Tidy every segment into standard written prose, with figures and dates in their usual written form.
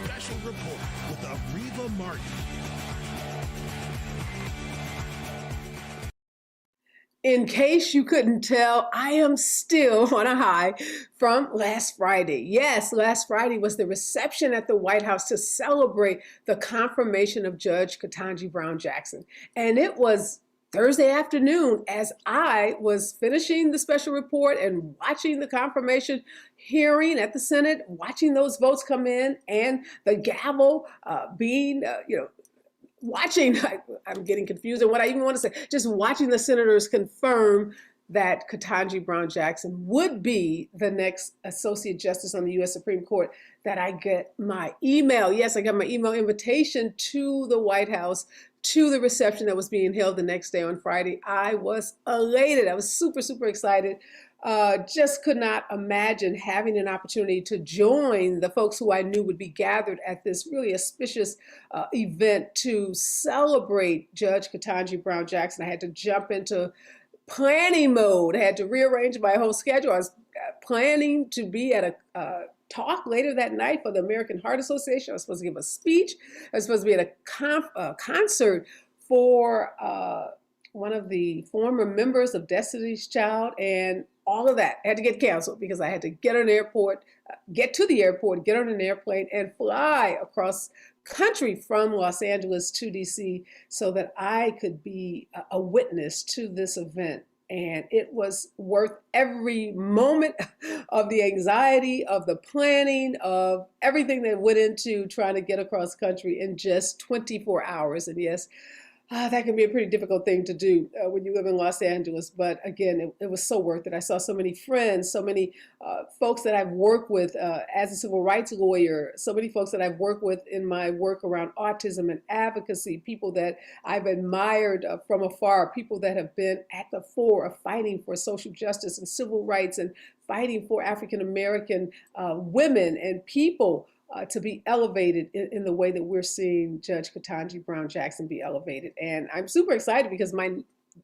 Special Report with Areva Martin. In case you couldn't tell, I am still on a high from last Friday. Yes, last Friday was the reception at the White House to celebrate the confirmation of Judge Ketanji Brown Jackson. And it was Thursday afternoon as I was finishing the special report and watching the confirmation hearing at the Senate, watching those votes come in and the gavel being, watching, I'm getting confused on what I even want to say, just watching the senators confirm that Ketanji Brown Jackson would be the next Associate Justice on the U.S. Supreme Court, that I get my email. Yes, I got my email invitation to the White House, to the reception that was being held the next day on Friday. I was elated. I was super, super excited. Just could not imagine having an opportunity to join the folks who I knew would be gathered at this really auspicious event to celebrate Judge Ketanji Brown Jackson. I had to jump into planning mode. I had to rearrange my whole schedule. I was planning to be at a talk later that night for the American Heart Association. I was supposed to give a speech. I was supposed to be at a concert for one of the former members of Destiny's Child, and all of that had to get canceled because I had to get on an airport, get to the airport, get on an airplane, and fly across country from Los Angeles to DC so that I could be a witness to this event. And it was worth every moment of the anxiety, of the planning, of everything that went into trying to get across country in just 24 hours. And yes, that can be a pretty difficult thing to do when you live in Los Angeles. But again, it was so worth it. I saw so many friends, so many folks that I've worked with as a civil rights lawyer, so many folks that I've worked with in my work around autism and advocacy, people that I've admired from afar, people that have been at the fore of fighting for social justice and civil rights and fighting for African American women and people. To be elevated in the way that we're seeing Judge Ketanji Brown Jackson be elevated. And I'm super excited because my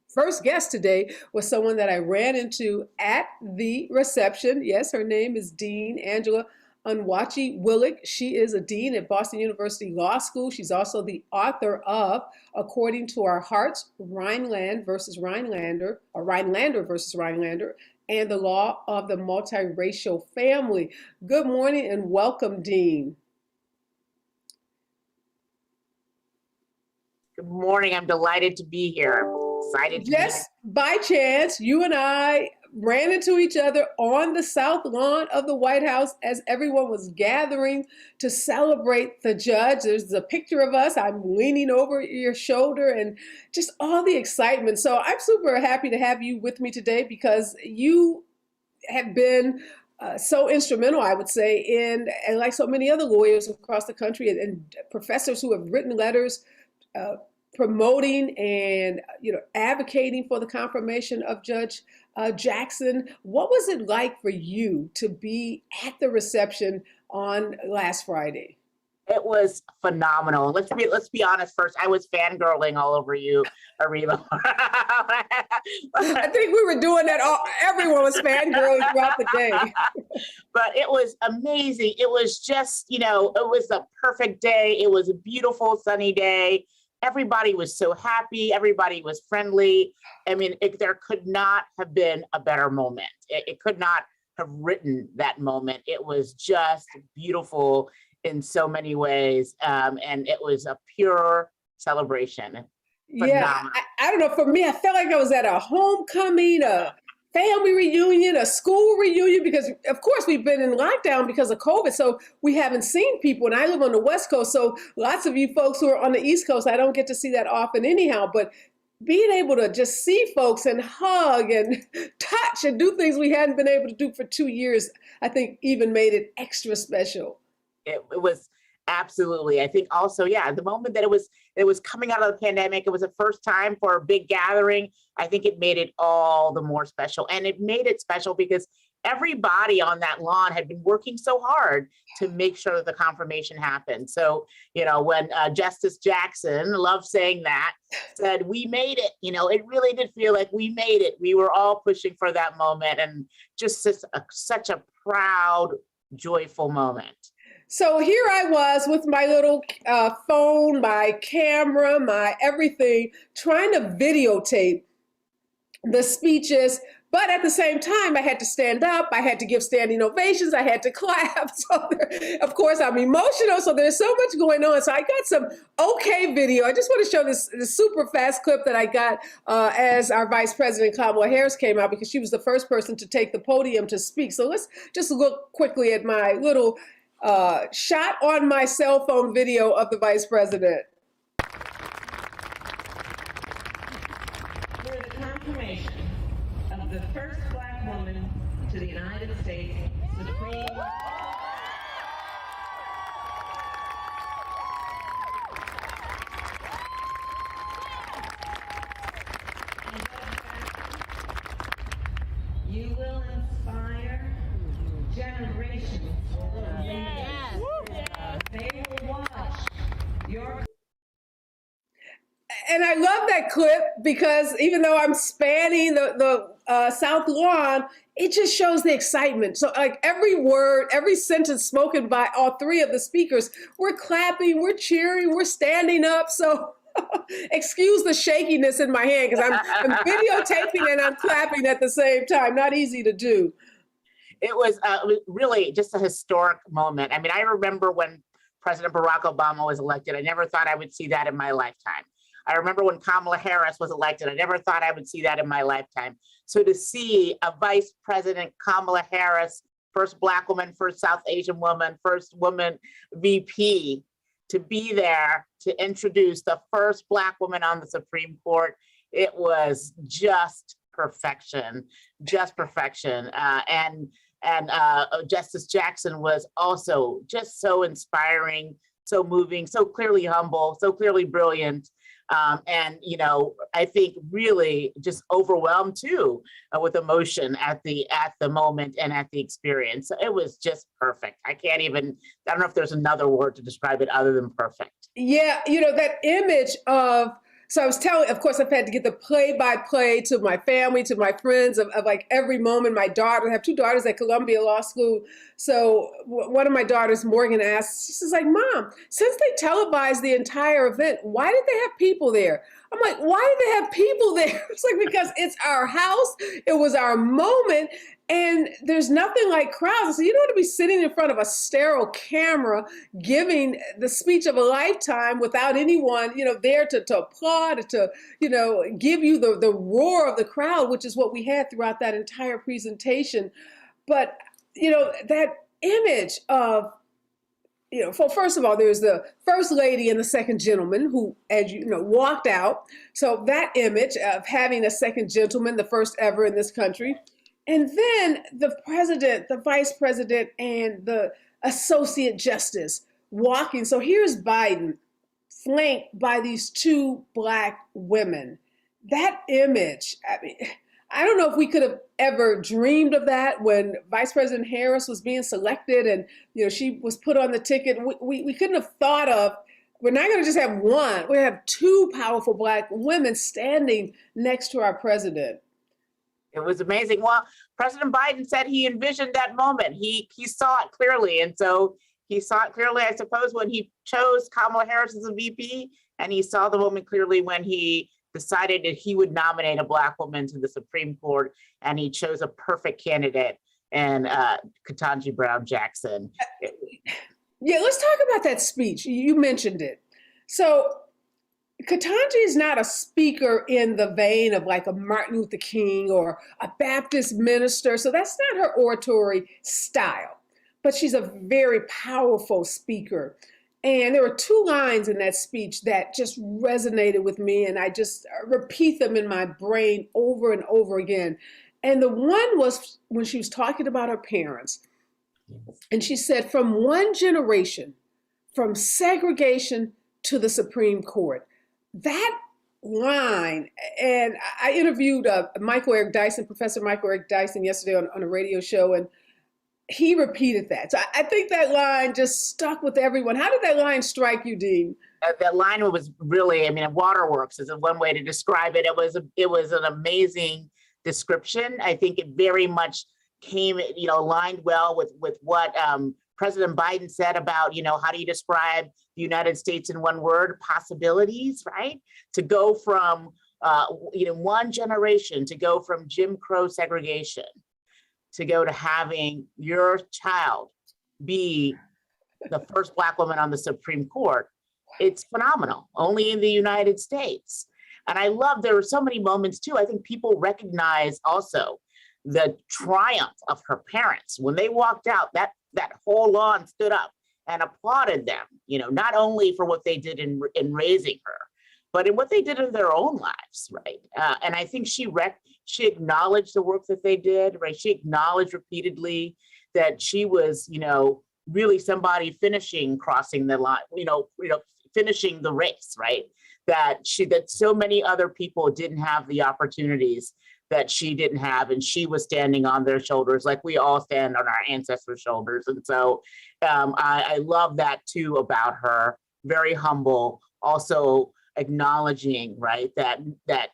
first guest today was someone that I ran into at the reception. Yes, her name is Dean Angela Onwuachi-Willig. She is a dean at Boston University Law School. She's also the author of According to Our Hearts, Rhineland versus Rhinelander, or Rhinelander versus Rhinelander, and the Law of the Multiracial Family. Good morning and welcome, Dean. Good morning. I'm delighted to be here. Excited to be here. Just by chance, you and I ran into each other on the south lawn of the White House as everyone was gathering to celebrate the judge. There's a picture of us. I'm leaning over your shoulder and just all the excitement. So I'm super happy to have you with me today because you have been so instrumental, I would say, in, and like so many other lawyers across the country and professors who have written letters promoting and advocating for the confirmation of Judge Jackson. What was it like for you to be at the reception on last Friday? It was phenomenal. Let's be honest first. I was fangirling all over you, Areva. I think we were doing that. Everyone was fangirling throughout the day. But it was amazing. It was just, it was a perfect day. It was a beautiful sunny day. Everybody was so happy. Everybody was friendly. I mean, there could not have been a better moment. It could not have written that moment. It was just beautiful in so many ways. And it was a pure celebration. Phenomenal. Yeah, I don't know. For me, I felt like I was at a homecoming, a family reunion, a school reunion, because of course we've been in lockdown because of COVID. So we haven't seen people, and I live on the West Coast. So lots of you folks who are on the East Coast, I don't get to see that often anyhow, but being able to just see folks and hug and touch and do things we hadn't been able to do for 2 years, I think even made it extra special. It was absolutely. I think also, the moment that it was coming out of the pandemic, it was the first time for a big gathering. I think it made it all the more special. And it made it special because everybody on that lawn had been working so hard to make sure that the confirmation happened. So, when Justice Jackson, love saying that, said, we made it, it really did feel like we made it. We were all pushing for that moment, and just such a proud, joyful moment. So here I was with my little phone, my camera, my everything, trying to videotape the speeches. But at the same time, I had to stand up. I had to give standing ovations. I had to clap. So, of course, I'm emotional. So there's so much going on. So I got some okay video. I just want to show this super fast clip that I got as our Vice President Kamala Harris came out, because she was the first person to take the podium to speak. So let's just look quickly at my little shot on my cell phone video of the Vice President. For the confirmation of the first Black woman to the United States Supreme You will inspire generations of leaders. They will watch your. And I love that clip because even though I'm spanning the South Lawn, it just shows the excitement. So like every word, every sentence spoken by all three of the speakers, we're clapping, we're cheering, we're standing up. So excuse the shakiness in my hand because I'm videotaping and I'm clapping at the same time. Not easy to do. It was really just a historic moment. I mean, I remember when President Barack Obama was elected. I never thought I would see that in my lifetime. I remember when Kamala Harris was elected. I never thought I would see that in my lifetime. So to see a Vice President Kamala Harris, first Black woman, first South Asian woman, first woman VP, to be there to introduce the first Black woman on the Supreme Court, it was just perfection, just perfection. And Justice Jackson was also just so inspiring, so moving, so clearly humble, so clearly brilliant. And, you know, I think really just overwhelmed too with emotion at the moment and at the experience. So it was just perfect. I don't know if there's another word to describe it other than perfect. Yeah, you know, that image of, so I was telling, of course, I've had to get the play-by-play to my family, to my friends of like every moment. My daughter, I have two daughters at Columbia Law School. So one of my daughters, Morgan, asked, she says like, Mom, since they televised the entire event, why did they have people there? I'm like, why did they have people there? It's like, because it's our house. It was our moment. And there's nothing like crowds. So you don't want to be sitting in front of a sterile camera giving the speech of a lifetime without anyone, you know, there to applaud, to, you know, give you the roar of the crowd, which is what we had throughout that entire presentation. But, you know, that image of, you know, first of all, there's the first lady and the second gentleman who, as you know, walked out. So that image of having a second gentleman, the first ever in this country. And then the president, the vice president, and the associate justice walking. So here's Biden flanked by these two Black women. That image, I mean, I don't know if we could have ever dreamed of that when Vice President Harris was being selected and, you know, she was put on the ticket. We couldn't have thought of, we're not going to just have one, we have two powerful Black women standing next to our president. It was amazing. Well, President Biden said he envisioned that moment. He saw it clearly. And so he saw it clearly, I suppose, when he chose Kamala Harris as a VP, and he saw the moment clearly when he decided that he would nominate a Black woman to the Supreme Court, and he chose a perfect candidate, and Ketanji Brown Jackson. Yeah, let's talk about that speech. You mentioned it. So Ketanji is not a speaker in the vein of like a Martin Luther King or a Baptist minister. So that's not her oratory style, but she's a very powerful speaker. And there were two lines in that speech that just resonated with me, and I just repeat them in my brain over and over again. And the one was when she was talking about her parents. And she said, from one generation, from segregation to the Supreme Court. That line, and I interviewed Michael Eric Dyson, Professor Michael Eric Dyson, yesterday on a radio show, and he repeated that. So I think that line just stuck with everyone. How did that line strike you, Dean? That line was really, I mean, waterworks is one way to describe it. It was an amazing description. I think it very much came, you know, aligned well with what President Biden said about, how do you describe the United States in one word? Possibilities, right? To go from, one generation, to go from Jim Crow segregation, to go to having your child be the first Black woman on the Supreme Court. It's phenomenal, only in the United States. And I love, there were so many moments too. I think people recognize also the triumph of her parents. When they walked out, that whole lawn stood up and applauded them, not only for what they did in raising her, but in what they did in their own lives, right? And I think she acknowledged the work that they did, right? She acknowledged repeatedly that she was, really somebody crossing the line, finishing the race, right? That so many other people didn't have the opportunities that she didn't have, and she was standing on their shoulders like we all stand on our ancestors' shoulders. And so I love that too about her. Very humble, also acknowledging, right, that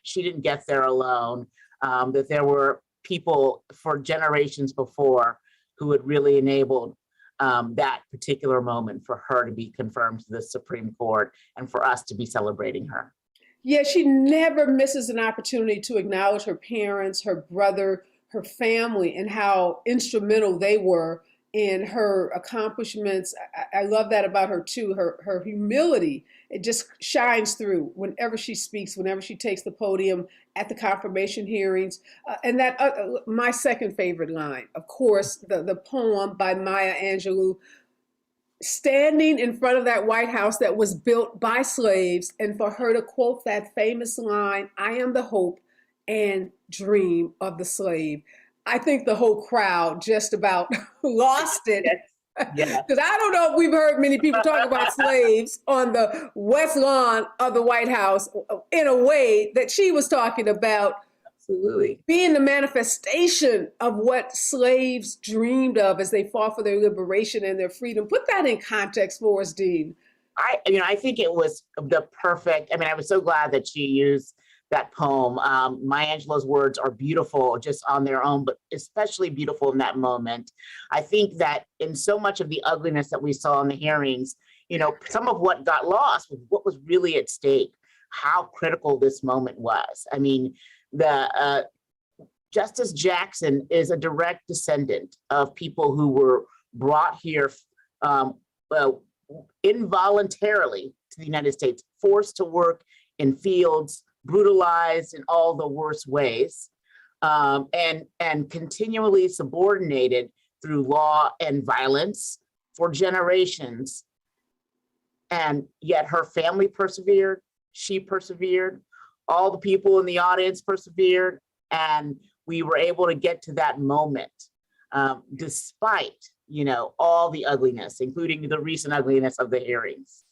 she didn't get there alone, that there were people for generations before who had really enabled that particular moment for her to be confirmed to the Supreme Court and for us to be celebrating her. Yeah, she never misses an opportunity to acknowledge her parents, her brother, her family, and how instrumental they were in her accomplishments. I love that about her too, her humility. It just shines through whenever she speaks, whenever she takes the podium at the confirmation hearings. And that my second favorite line, of course, the poem by Maya Angelou, standing in front of that White House that was built by slaves, and for her to quote that famous line, "I am the hope and dream of the slave." I think the whole crowd just about lost it. Yeah. Because I don't know if we've heard many people talk about slaves on the West Lawn of the White House in a way that she was talking about. Absolutely. Being the manifestation of what slaves dreamed of as they fought for their liberation and their freedom. Put that in context for us, Dean. I think it was the perfect, I was so glad that she used that poem. Maya Angelou's words are beautiful just on their own, but especially beautiful in that moment. I think that in so much of the ugliness that we saw in the hearings, some of what got lost was what was really at stake, how critical this moment was. The Justice Jackson is a direct descendant of people who were brought here involuntarily to the United States, forced to work in fields, brutalized in all the worst ways, and continually subordinated through law and violence for generations. And yet her family persevered, she persevered, all the people in the audience persevered, and we were able to get to that moment, despite, all the ugliness, including the recent ugliness of the hearings.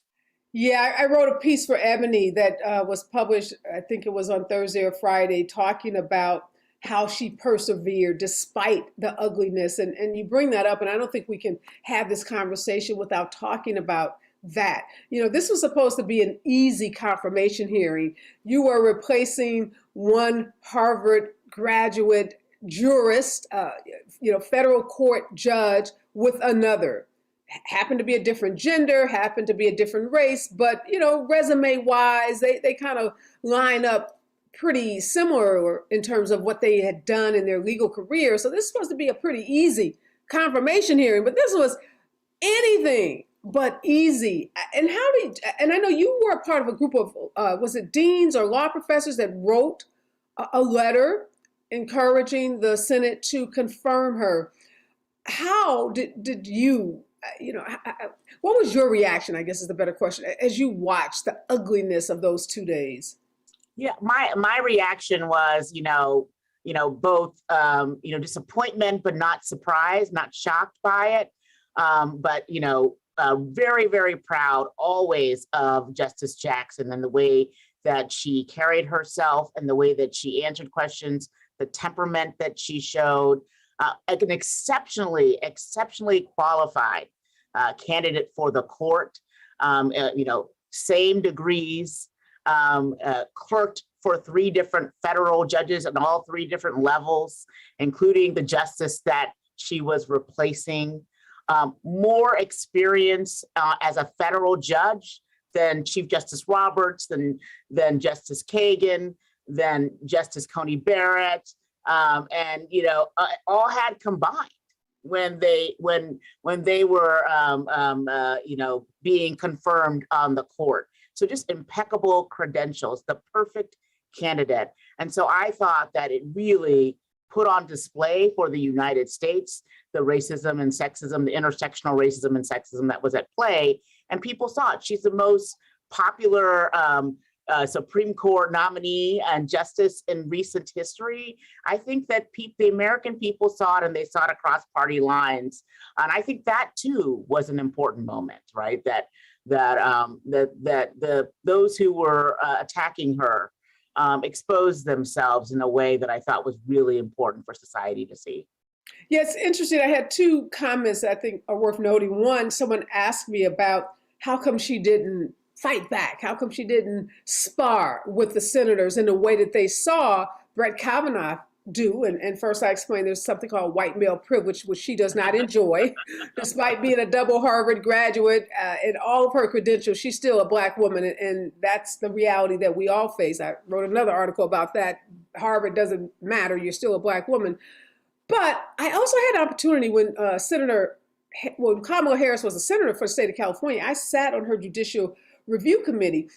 Yeah, I wrote a piece for Ebony that was published, I think it was on Thursday or Friday, talking about how she persevered despite the ugliness. And you bring that up, and I don't think we can have this conversation without talking about that. This was supposed to be an easy confirmation hearing. You were replacing one Harvard graduate jurist, federal court judge with another. Happened to be a different gender, happened to be a different race, but resume wise, they kind of line up pretty similar in terms of what they had done in their legal career. So this is supposed to be a pretty easy confirmation hearing, but this was anything but easy. And and I know you were a part of a group of, was it deans or law professors that wrote a letter encouraging the Senate to confirm her. How did you, what was your reaction, I guess is the better question, as you watched the ugliness of those 2 days? Yeah, my reaction was, both, disappointment, but not surprised, not shocked by it. But, very, very proud always of Justice Jackson and the way that she carried herself and the way that she answered questions, the temperament that she showed, like an exceptionally qualified candidate for the court, same degrees, clerked for 3 different federal judges on all 3 different levels, including the justice that she was replacing. more experience as a federal judge than Chief Justice Roberts, than Justice Kagan, than Justice Coney Barrett, and all had combined when they were being confirmed on the court. So just impeccable credentials, the perfect candidate. And so I thought that it really put on display for the United States the racism and sexism, the intersectional racism and sexism that was at play. And people saw it. She's the most popular Supreme Court nominee and justice in recent history. I think that the American people saw it, and they saw it across party lines. And I think that too was an important moment, right? That those who were attacking her exposed themselves in a way that I thought was really important for society to see. Yeah, it's interesting. I had two comments I think are worth noting. One, someone asked me about how come she didn't fight back? How come she didn't spar with the senators in the way that they saw Brett Kavanaugh do? And first I explained there's something called white male privilege, which she does not enjoy. Despite being a double Harvard graduate and all of her credentials, she's still a Black woman. And that's the reality that we all face. I wrote another article about that. Harvard doesn't matter. You're still a Black woman. But I also had an opportunity when Kamala Harris was a senator for the state of California. I sat on her Judicial Review Committee,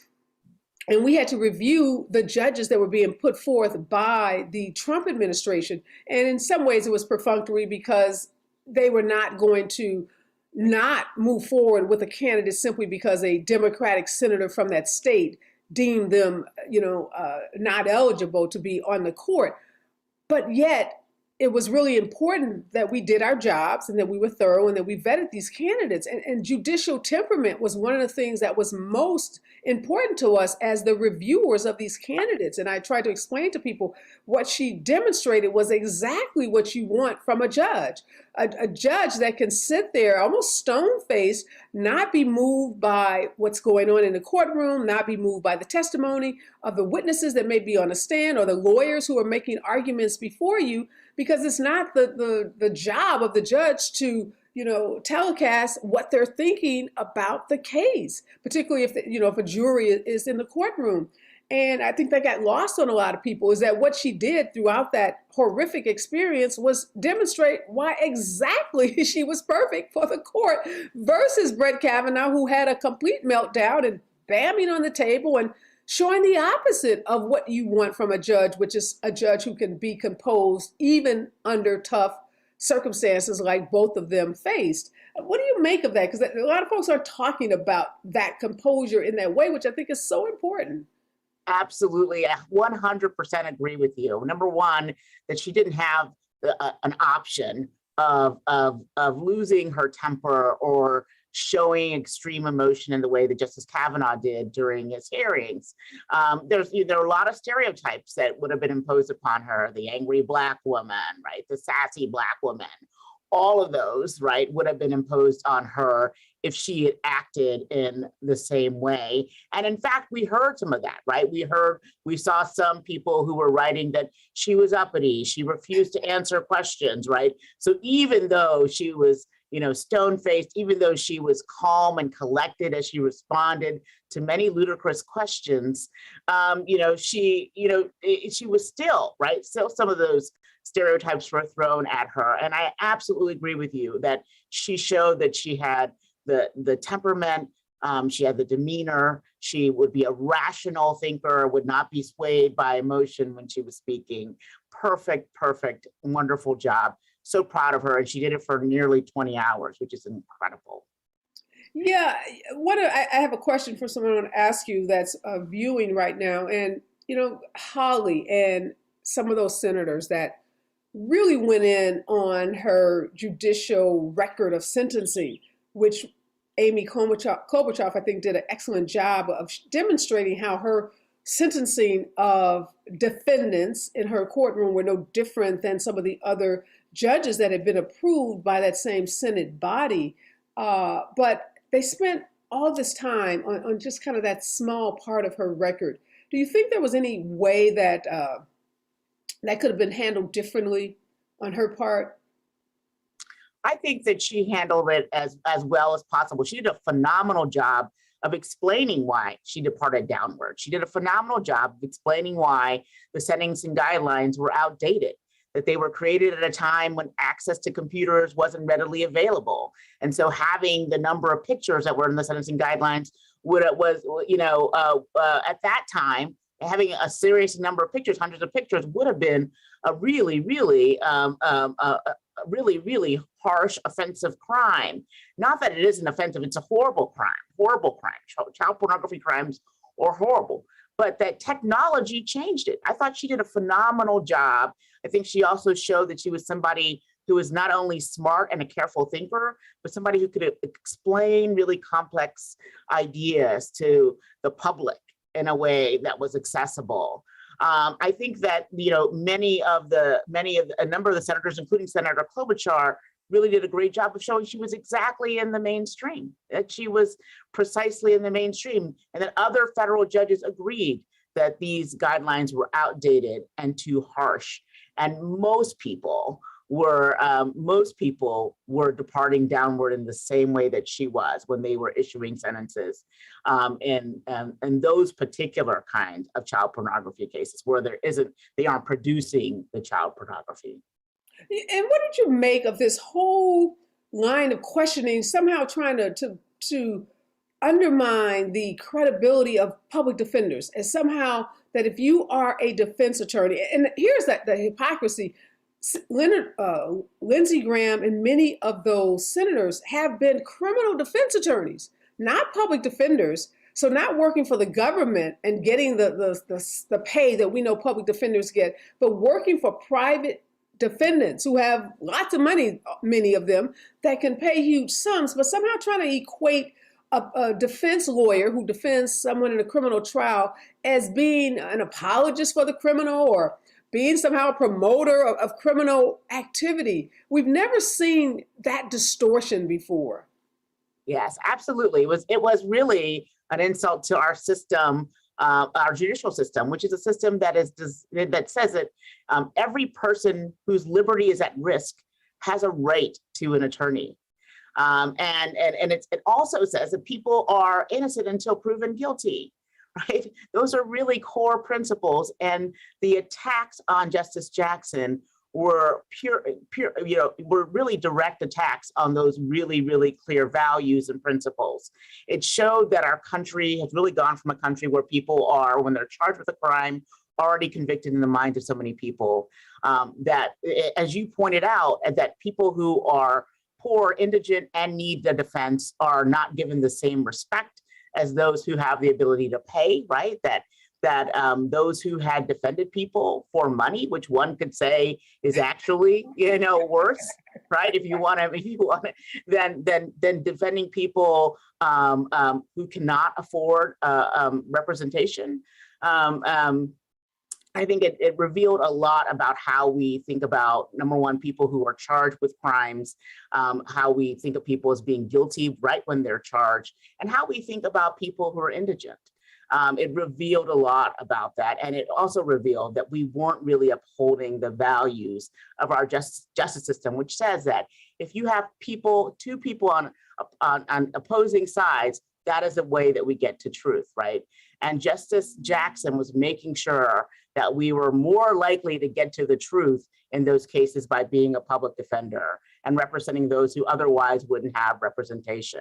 and we had to review the judges that were being put forth by the Trump administration. And in some ways it was perfunctory because they were not going to not move forward with a candidate simply because a Democratic senator from that state deemed them, not eligible to be on the court. But yet, it was really important that we did our jobs and that we were thorough and that we vetted these candidates. And judicial temperament was one of the things that was most important to us as the reviewers of these candidates. And I tried to explain to people what she demonstrated was exactly what you want from a judge. A judge that can sit there almost stone-faced, not be moved by what's going on in the courtroom, not be moved by the testimony of the witnesses that may be on the stand or the lawyers who are making arguments before you, because it's not the job of the judge to telecast what they're thinking about the case, particularly if a jury is in the courtroom. And I think that got lost on a lot of people, is that what she did throughout that horrific experience was demonstrate why exactly she was perfect for the court versus Brett Kavanaugh, who had a complete meltdown and bamming on the table and showing the opposite of what you want from a judge, which is a judge who can be composed even under tough circumstances like both of them faced. What do you make of that? Because a lot of folks are talking about that composure in that way, which I think is so important. Absolutely. I 100% agree with you. Number one, that she didn't have an option of losing her temper or showing extreme emotion in the way that Justice Kavanaugh did during his hearings. There are a lot of stereotypes that would have been imposed upon her: the angry Black woman, right? The sassy Black woman. All of those, right, would have been imposed on her if she had acted in the same way. And in fact, we heard some of that, right? We saw some people who were writing that she was uppity, she refused to answer questions, right? So even though she was, stone-faced, even though she was calm and collected as she responded to many ludicrous questions, she was still, right? Still some of those stereotypes were thrown at her. And I absolutely agree with you that she showed that she had the temperament, she had the demeanor, she would be a rational thinker, would not be swayed by emotion when she was speaking. Perfect, wonderful job. So proud of her. And she did it for nearly 20 hours, which is incredible. Yeah, I have a question for someone I want to ask you that's viewing right now. And, Holly and some of those senators that really went in on her judicial record of sentencing, which Amy Klobuchar, I think, did an excellent job of demonstrating how her sentencing of defendants in her courtroom were no different than some of the other judges that had been approved by that same Senate body. But they spent all this time on just kind of that small part of her record. Do you think there was any way that that could have been handled differently on her part? I think that she handled it as well as possible. She did a phenomenal job of explaining why she departed downward. She did a phenomenal job of explaining why the sentencing guidelines were outdated, that they were created at a time when access to computers wasn't readily available. And so having the number of pictures that were in the sentencing guidelines at that time, having a serious number of pictures, hundreds of pictures, would have been a really, really harsh, offensive crime. Not that it isn't offensive, it's a horrible crime, horrible crime. Child pornography crimes are horrible, but that technology changed it. I thought she did a phenomenal job. I think she also showed that she was somebody who was not only smart and a careful thinker, but somebody who could explain really complex ideas to the public in a way that was accessible. I think that a number of the senators, including Senator Klobuchar, really did a great job of showing she was exactly in the mainstream, that she was precisely in the mainstream, and that other federal judges agreed that these guidelines were outdated and too harsh. And most people were departing downward in the same way that she was when they were issuing sentences in those particular kinds of child pornography cases where they aren't producing the child pornography. And what did you make of this whole line of questioning, somehow trying to undermine the credibility of public defenders, and somehow that if you are a defense attorney, and here's the hypocrisy, Lindsey Graham and many of those senators have been criminal defense attorneys, not public defenders. So not working for the government and getting the pay that we know public defenders get, but working for private defendants who have lots of money, many of them, that can pay huge sums, but somehow trying to equate a defense lawyer who defends someone in a criminal trial as being an apologist for the criminal or being somehow a promoter of criminal activity. We've never seen that distortion before. Yes, absolutely. It was really an insult to our system, our judicial system, which is a system that says that every person whose liberty is at risk has a right to an attorney. And it also says that people are innocent until proven guilty. Right? Those are really core principles, and the attacks on Justice Jackson were were really direct attacks on those really, really clear values and principles. It showed that our country has really gone from a country where people are, when they're charged with a crime, already convicted in the minds of so many people, that, as you pointed out, that people who are poor, indigent, and need the defense are not given the same respect as those who have the ability to pay, right? That those who had defended people for money, which one could say is actually, worse, right? If you want to, then defending people who cannot afford representation. I think it revealed a lot about how we think about, number one, people who are charged with crimes, how we think of people as being guilty right when they're charged, and how we think about people who are indigent. It revealed a lot about that. And it also revealed that we weren't really upholding the values of our justice system, which says that if you have two people on opposing sides, that is the way that we get to truth, right? And Justice Jackson was making sure that we were more likely to get to the truth in those cases by being a public defender and representing those who otherwise wouldn't have representation.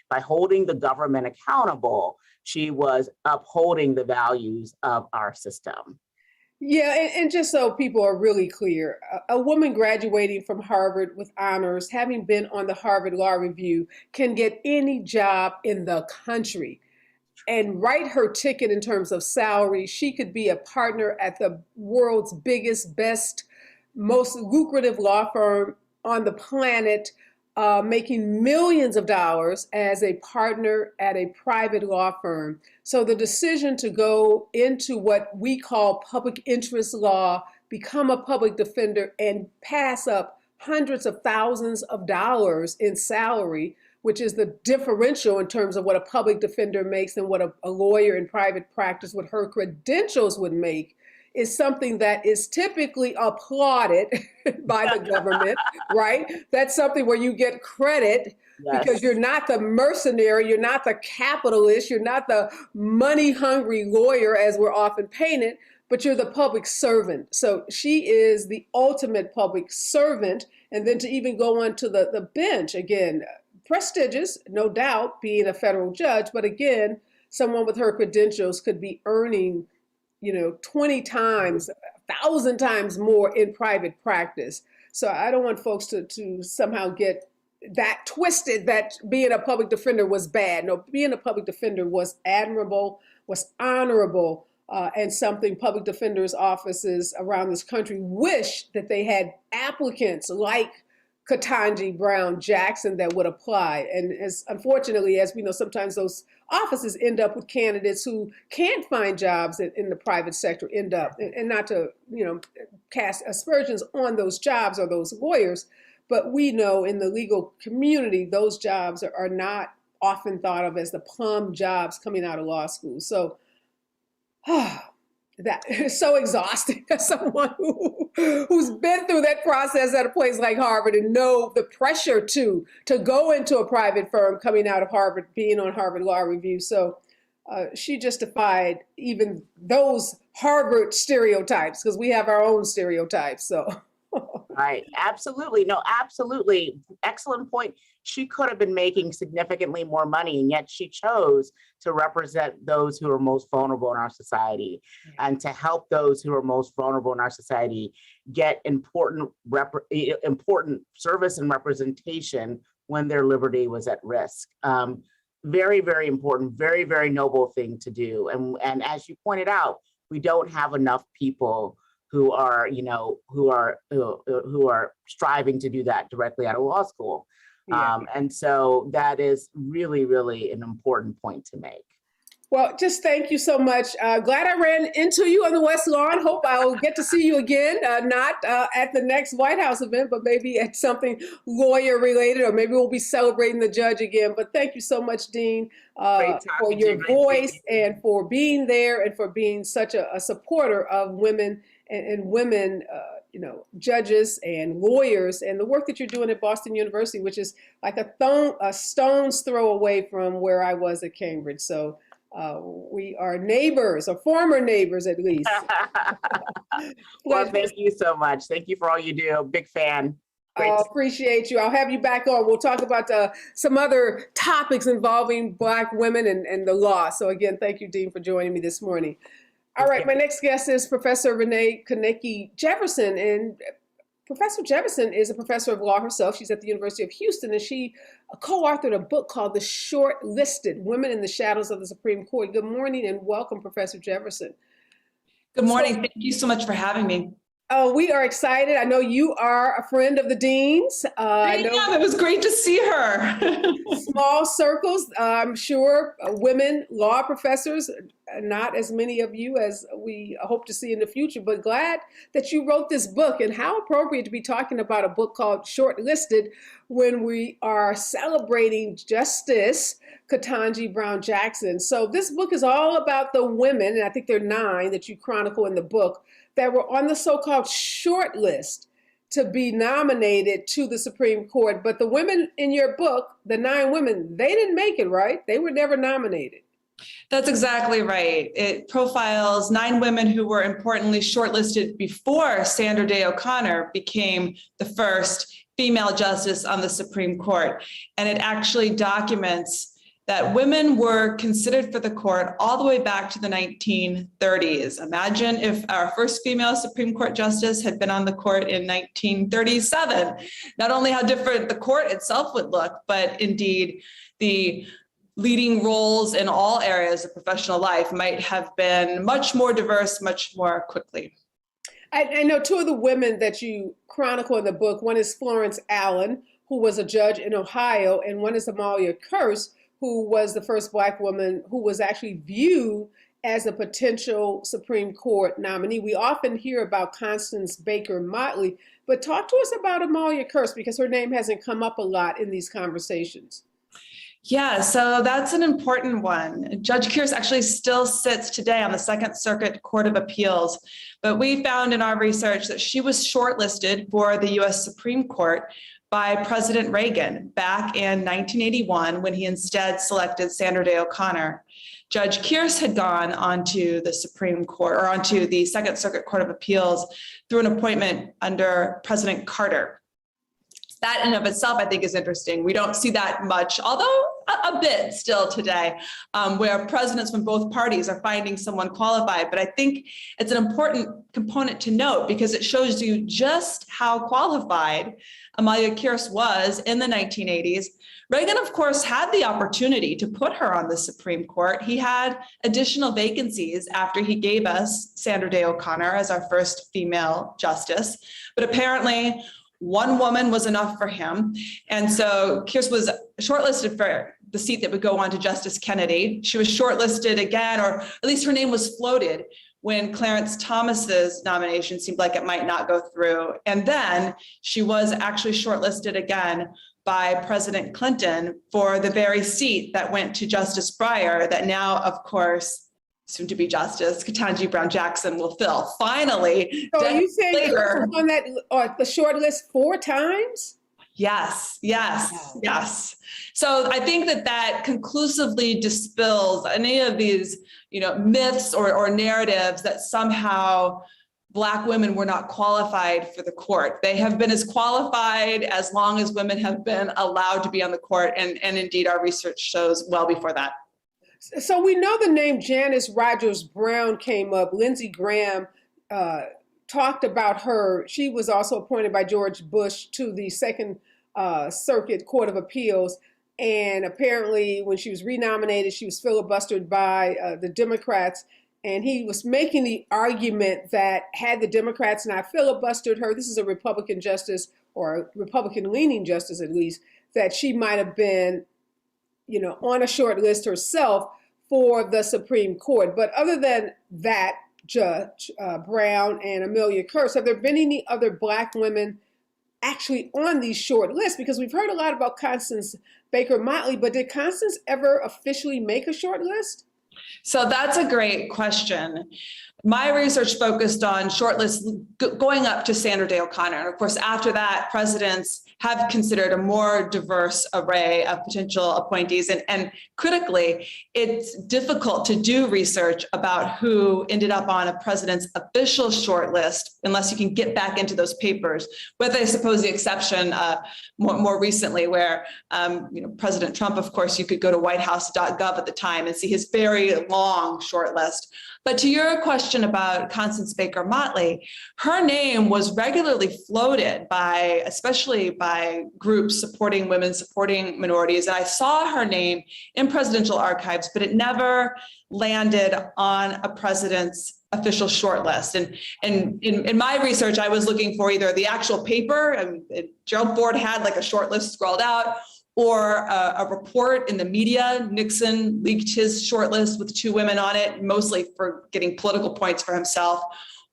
By holding the government accountable, she was upholding the values of our system. Yeah, and just so people are really clear, a woman graduating from Harvard with honors, having been on the Harvard Law Review, can get any job in the country and write her ticket in terms of salary. She could be a partner at the world's biggest, best, most lucrative law firm on the planet, making millions of dollars as a partner at a private law firm. So the decision to go into what we call public interest law, become a public defender, and pass up hundreds of thousands of dollars in salary, which is the differential in terms of what a public defender makes and what a lawyer in private practice, what her credentials would make, is something that is typically applauded by the government, right? That's something where you get credit because you're not the mercenary, you're not the capitalist, you're not the money-hungry lawyer as we're often painted, but you're the public servant. So she is the ultimate public servant. And then to even go onto the bench, again, prestigious, no doubt, being a federal judge, but again, someone with her credentials could be earning, 20 times, 1,000 times more in private practice. So I don't want folks to somehow get that twisted that being a public defender was bad. No, being a public defender was admirable, was honorable, and something public defenders' offices around this country wish that they had applicants like Ketanji Brown Jackson that would apply. And unfortunately, as we know, sometimes those offices end up with candidates who can't find jobs in the private sector, end up, and not to, cast aspersions on those jobs or those lawyers, but we know in the legal community, those jobs are not often thought of as the plum jobs coming out of law school. So that is so exhausting as someone who's been through that process at a place like Harvard and know the pressure to go into a private firm coming out of Harvard, being on Harvard Law Review. So she just defied even those Harvard stereotypes, because we have our own stereotypes. So. Right. Absolutely. No, absolutely. Excellent point. She could have been making significantly more money, and yet she chose to represent those who are most vulnerable in our society and to help those who are most vulnerable in our society get important service and representation when their liberty was at risk. Very, very important, very, very noble thing to do. And as you pointed out, we don't have enough people who are striving to do that directly out of law school. And so that is really, really an important point to make. Well, just thank you so much. Glad I ran into you on the West Lawn. Hope I'll get to see you again, not at the next White House event, but maybe at something lawyer related, or maybe we'll be celebrating the judge again. But thank you so much, Dean, for your voice and for being there and for being such a supporter of women and women, judges and lawyers, and the work that you're doing at Boston University, which is like a stone's throw away from where I was at Cambridge. So we are neighbors, or former neighbors at least. Well, thank you so much. Thank you for all you do. Big fan. Appreciate you. I'll have you back on. We'll talk about some other topics involving Black women and the law. So again, thank you, Dean, for joining me this morning. All right, my next guest is Professor Renee Knake Jefferson, and Professor Jefferson is a professor of law herself. She's at the University of Houston, and she co-authored a book called The Short-Listed: Women in the Shadows of the Supreme Court. Good morning and welcome, Professor Jefferson. Good morning. Thank you so much for having me. We are excited. I know you are a friend of the dean's. It was great to see her. Small circles, I'm sure, women law professors, not as many of you as we hope to see in the future, but glad that you wrote this book. And how appropriate to be talking about a book called Short-Listed when we are celebrating Justice Ketanji Brown Jackson. So this book is all about the women, and I think there are 9 that you chronicle in the book, that were on the so-called short list to be nominated to the Supreme Court. But the women in your book, the 9 women, they didn't make it, right? They were never nominated. That's exactly right. It profiles 9 women who were importantly shortlisted before Sandra Day O'Connor became the first female justice on the Supreme Court. And it actually documents that women were considered for the court all the way back to the 1930s. Imagine if our first female Supreme Court justice had been on the court in 1937. Not only how different the court itself would look, but indeed the leading roles in all areas of professional life might have been much more diverse, much more quickly. I know 2 of the women that you chronicle in the book. One is Florence Allen, who was a judge in Ohio, and one is Amalia Kearse, who was the first Black woman who was actually viewed as a potential Supreme Court nominee. We often hear about Constance Baker Motley, but talk to us about Amalia Kearse, because her name hasn't come up a lot in these conversations. Yeah, so that's an important one. Judge Kearse actually still sits today on the Second Circuit Court of Appeals, but we found in our research that she was shortlisted for the US Supreme Court by President Reagan back in 1981 when he instead selected Sandra Day O'Connor. Judge Kearse had gone onto the Supreme Court or onto the Second Circuit Court of Appeals through an appointment under President Carter. That in of itself, I think, is interesting. We don't see that much, although a bit still today, where presidents from both parties are finding someone qualified. But I think it's an important component to note because it shows you just how qualified Amelia Kearse was in the 1980s. Reagan, of course, had the opportunity to put her on the Supreme Court. He had additional vacancies after he gave us Sandra Day O'Connor as our first female justice. But apparently, one woman was enough for him. And so Kearse was shortlisted for the seat that would go on to Justice Kennedy. She was shortlisted again, or at least her name was floated when Clarence Thomas's nomination seemed like it might not go through. And then she was actually shortlisted again by President Clinton for the very seat that went to Justice Breyer that now, of course, soon to be Justice Ketanji Brown Jackson will fill. Finally, so are you saying later, on that the short list 4 times? Yes. So I think that conclusively dispels any of these, myths or narratives that somehow Black women were not qualified for the court. They have been as qualified as long as women have been allowed to be on the court, and indeed our research shows well before that. So we know the name Janice Rogers Brown came up. Lindsey Graham talked about her. She was also appointed by George Bush to the Second Circuit Court of Appeals. And apparently when she was renominated, she was filibustered by the Democrats. And he was making the argument that had the Democrats not filibustered her, this is a Republican justice or a Republican-leaning justice at least, that she might have been on a short list herself for the Supreme Court. But other than that, Judge Brown and Amelia Kearse, have there been any other Black women actually on these short lists? Because we've heard a lot about Constance Baker Motley, but did Constance ever officially make a short list? So that's a great question. My research focused on shortlists going up to Sandra Day O'Connor. And of course, after that, presidents have considered a more diverse array of potential appointees. And critically, it's difficult to do research about who ended up on a president's official shortlist unless you can get back into those papers, with, I suppose, the exception more recently where President Trump, of course, you could go to whitehouse.gov at the time and see his very long shortlist. But to your question about Constance Baker Motley, her name was regularly floated especially by groups supporting women, supporting minorities. And I saw her name in presidential archives, but it never landed on a president's official shortlist. And in my research, I was looking for either the actual paper, and Gerald Ford had like a shortlist scrawled out, or a report in the media. Nixon leaked his shortlist with 2 women on it, mostly for getting political points for himself,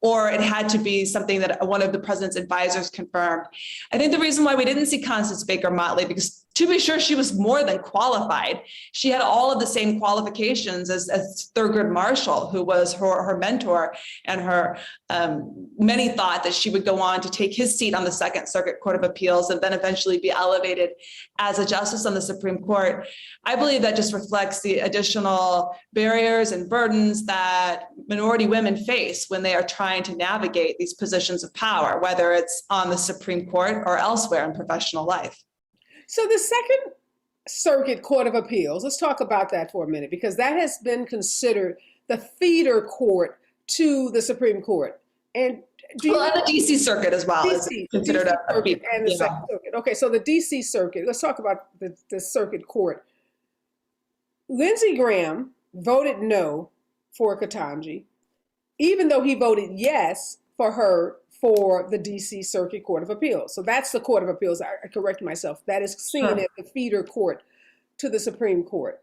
or it had to be something that one of the president's advisors confirmed. I think the reason why we didn't see Constance Baker Motley, because to be sure, she was more than qualified. She had all of the same qualifications as Thurgood Marshall, who was her mentor, and her many thought that she would go on to take his seat on the Second Circuit Court of Appeals and then eventually be elevated as a justice on the Supreme Court. I believe that just reflects the additional barriers and burdens that minority women face when they are trying to navigate these positions of power, whether it's on the Supreme Court or elsewhere in professional life. So the Second Circuit Court of Appeals, let's talk about that for a minute, because that has been considered the feeder court to the Supreme Court. And the DC Circuit as well is considered a feeder. And the Second Circuit. Okay, so the DC Circuit, let's talk about the Circuit Court. Lindsey Graham voted no for Ketanji, even though he voted yes for her for the DC Circuit Court of Appeals. So that's the Court of Appeals. I correct myself. That is seen as the feeder court to the Supreme Court.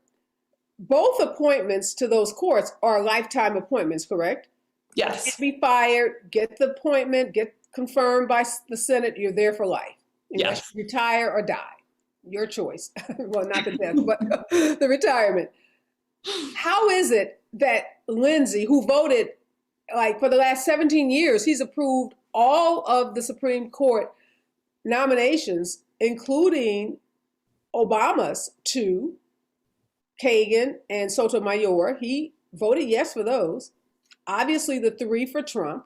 Both appointments to those courts are lifetime appointments, correct? Yes. You can't be fired, get the appointment, get confirmed by the Senate, you're there for life. Yes. Retire or die. your choice. Well, not the death, but the retirement. How is it that Lindsey, who voted like for the last 17 years, he's approved all of the Supreme Court nominations, including Obama's two, Kagan and Sotomayor. He voted yes for those. Obviously, the three for Trump,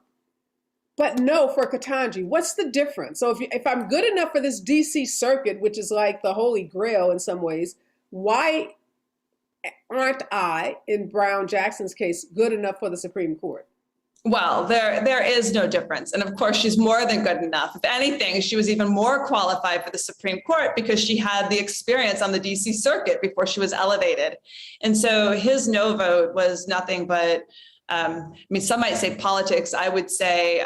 but no for Ketanji. What's the difference? So if I'm good enough for this DC circuit, which is like the holy grail in some ways, why aren't I, in Brown Jackson's case, good enough for the Supreme Court? Well, there is no difference. And of course, she's more than good enough. If anything, she was even more qualified for the Supreme Court because she had the experience on the DC circuit before she was elevated. And so his no vote was nothing but, some might say politics. I would say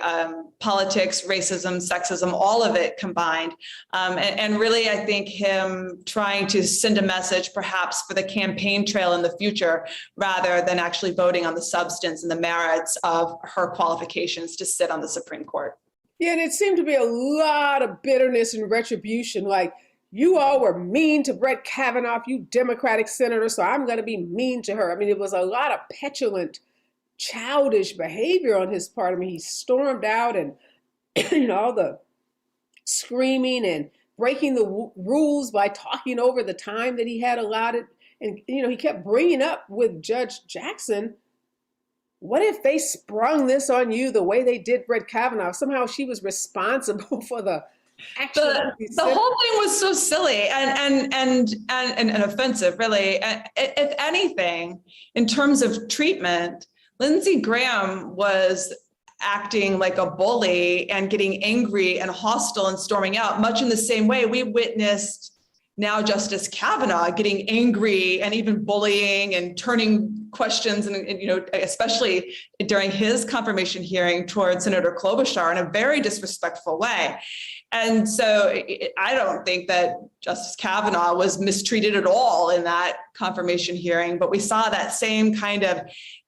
politics, racism, sexism, all of it combined. And really, I think him trying to send a message perhaps for the campaign trail in the future, rather than actually voting on the substance and the merits of her qualifications to sit on the Supreme Court. Yeah, and it seemed to be a lot of bitterness and retribution, like, you all were mean to Brett Kavanaugh, you Democratic senator, so I'm going to be mean to her. I mean, it was a lot of petulant, childish behavior on his part. I mean, he stormed out and, all the screaming and breaking the rules by talking over the time that he had allotted. And, he kept bringing up with Judge Jackson, what if they sprung this on you the way they did Brett Kavanaugh? Somehow she was responsible for the action. The whole thing was so silly and offensive, really. If anything, in terms of treatment, Lindsey Graham was acting like a bully and getting angry and hostile and storming out, much in the same way we witnessed now Justice Kavanaugh getting angry and even bullying and turning questions and especially during his confirmation hearing towards Senator Klobuchar in a very disrespectful way. And so I don't think that Justice Kavanaugh was mistreated at all in that confirmation hearing, but we saw that same kind of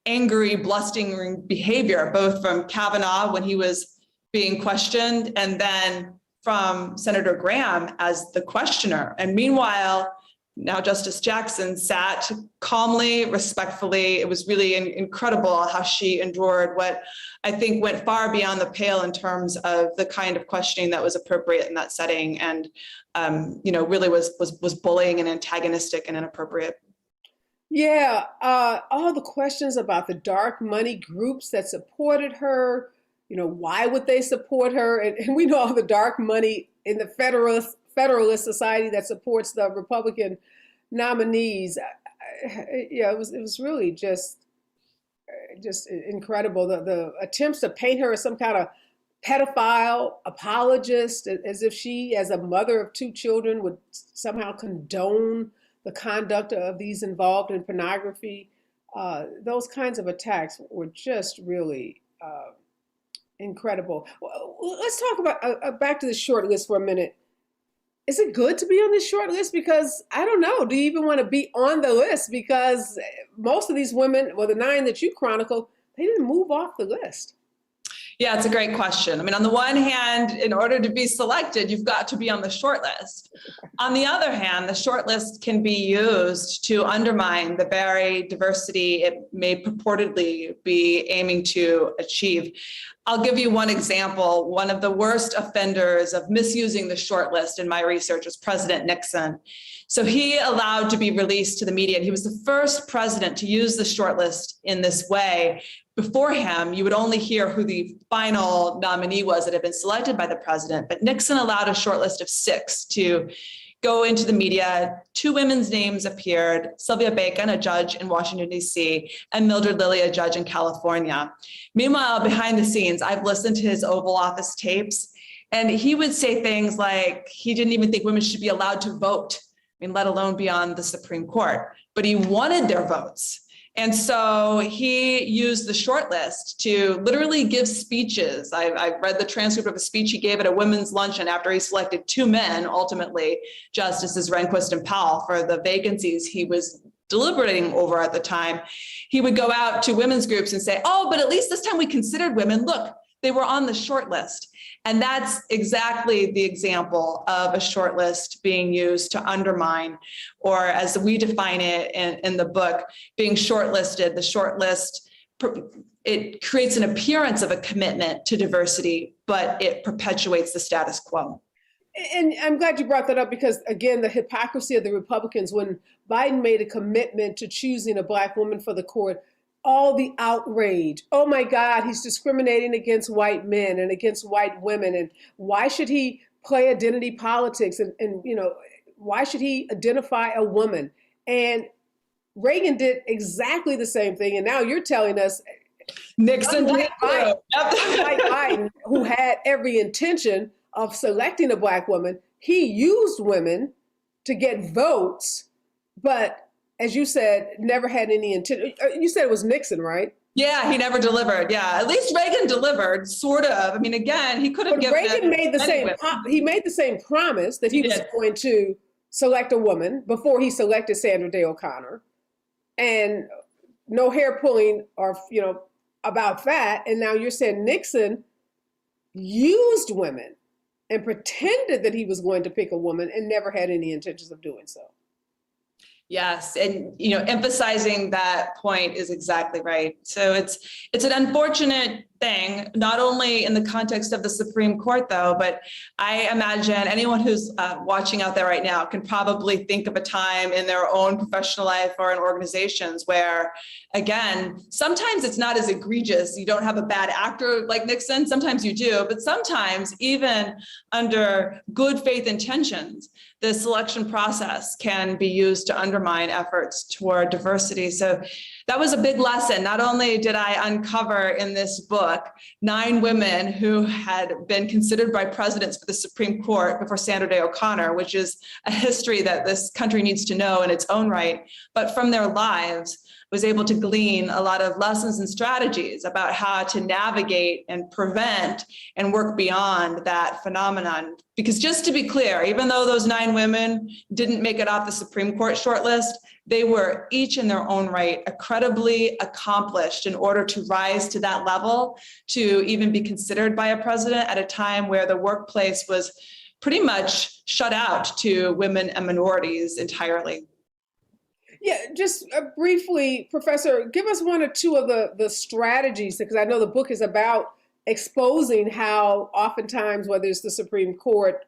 angry, blustering behavior, both from Kavanaugh when he was being questioned and then from Senator Graham as the questioner. And meanwhile, now Justice Jackson sat calmly, respectfully. It was really incredible how she endured what I think went far beyond the pale in terms of the kind of questioning that was appropriate in that setting, and really was bullying and antagonistic and inappropriate. Yeah, all the questions about the dark money groups that supported her, why would they support her? And we know all the dark money in the Federalist Society that supports the Republican nominees. It was really just incredible. The attempts to paint her as some kind of pedophile apologist, as if she, as a mother of two children, would somehow condone the conduct of these involved in pornography. Those kinds of attacks were just really incredible. Well, let's talk about back to the short list for a minute. Is it good to be on this short list? Because I don't know, do you even want to be on the list? Because most of these women, well, the 9 that you chronicle, they didn't move off the list. Yeah, it's a great question. I mean, on the one hand, in order to be selected, you've got to be on the short list. On the other hand, the short list can be used to undermine the very diversity it may purportedly be aiming to achieve. I'll give you one example. One of the worst offenders of misusing the short list in my research was President Nixon. So he allowed to be released to the media, and he was the first president to use the short list in this way. Before him, you would only hear who the final nominee was that had been selected by the president, but Nixon allowed a short list of 6 to go into the media. 2 women's names appeared: Sylvia Bacon, a judge in Washington, D.C., and Mildred Lilly, a judge in California. Meanwhile, behind the scenes, I've listened to his Oval Office tapes, and he would say things like he didn't even think women should be allowed to vote, let alone be on the Supreme Court, but he wanted their votes. And so he used the short list to literally give speeches. I read the transcript of a speech he gave at a women's luncheon after he selected 2 men, ultimately, Justices Rehnquist and Powell, for the vacancies he was deliberating over at the time. He would go out to women's groups and say, oh, but at least this time we considered women. Look, they were on the short list. And that's exactly the example of a short list being used to undermine, or as we define it in the book, being shortlisted. The short list, it creates an appearance of a commitment to diversity, but it perpetuates the status quo. And I'm glad you brought that up because, again, the hypocrisy of the Republicans, when Biden made a commitment to choosing a Black woman for the court, all the outrage. Oh my God, he's discriminating against white men and against white women. And why should he play identity politics? And why should he identify a woman? And Reagan did exactly the same thing. And now you're telling us Nixon did Biden, Biden, who had every intention of selecting a Black woman, he used women to get votes, but as you said, never had any intent. You said it was Nixon, right? Yeah, he never delivered. Yeah, at least Reagan delivered, sort of. I mean, again, he could have given. Reagan made the same. He made the same promise that he was going to select a woman before he selected Sandra Day O'Connor, and no hair pulling or about that. And now you're saying Nixon used women and pretended that he was going to pick a woman and never had any intentions of doing so. Yes, and emphasizing that point is exactly right. So it's an unfortunate thing, not only in the context of the Supreme Court, though, but I imagine anyone who's watching out there right now can probably think of a time in their own professional life or in organizations where, again, sometimes it's not as egregious. You don't have a bad actor like Nixon. Sometimes you do, but sometimes even under good faith intentions, the selection process can be used to undermine efforts toward diversity. So that was a big lesson. Not only did I uncover in this book 9 women who had been considered by presidents for the Supreme Court before Sandra Day O'Connor, which is a history that this country needs to know in its own right, but from their lives was able to glean a lot of lessons and strategies about how to navigate and prevent and work beyond that phenomenon. Because just to be clear, even though those 9 women didn't make it off the Supreme Court shortlist, they were each in their own right incredibly accomplished in order to rise to that level, to even be considered by a president at a time where the workplace was pretty much shut out to women and minorities entirely. Yeah, just briefly, Professor, give us 1 or 2 of the strategies, because I know the book is about exposing how oftentimes, whether it's the Supreme Court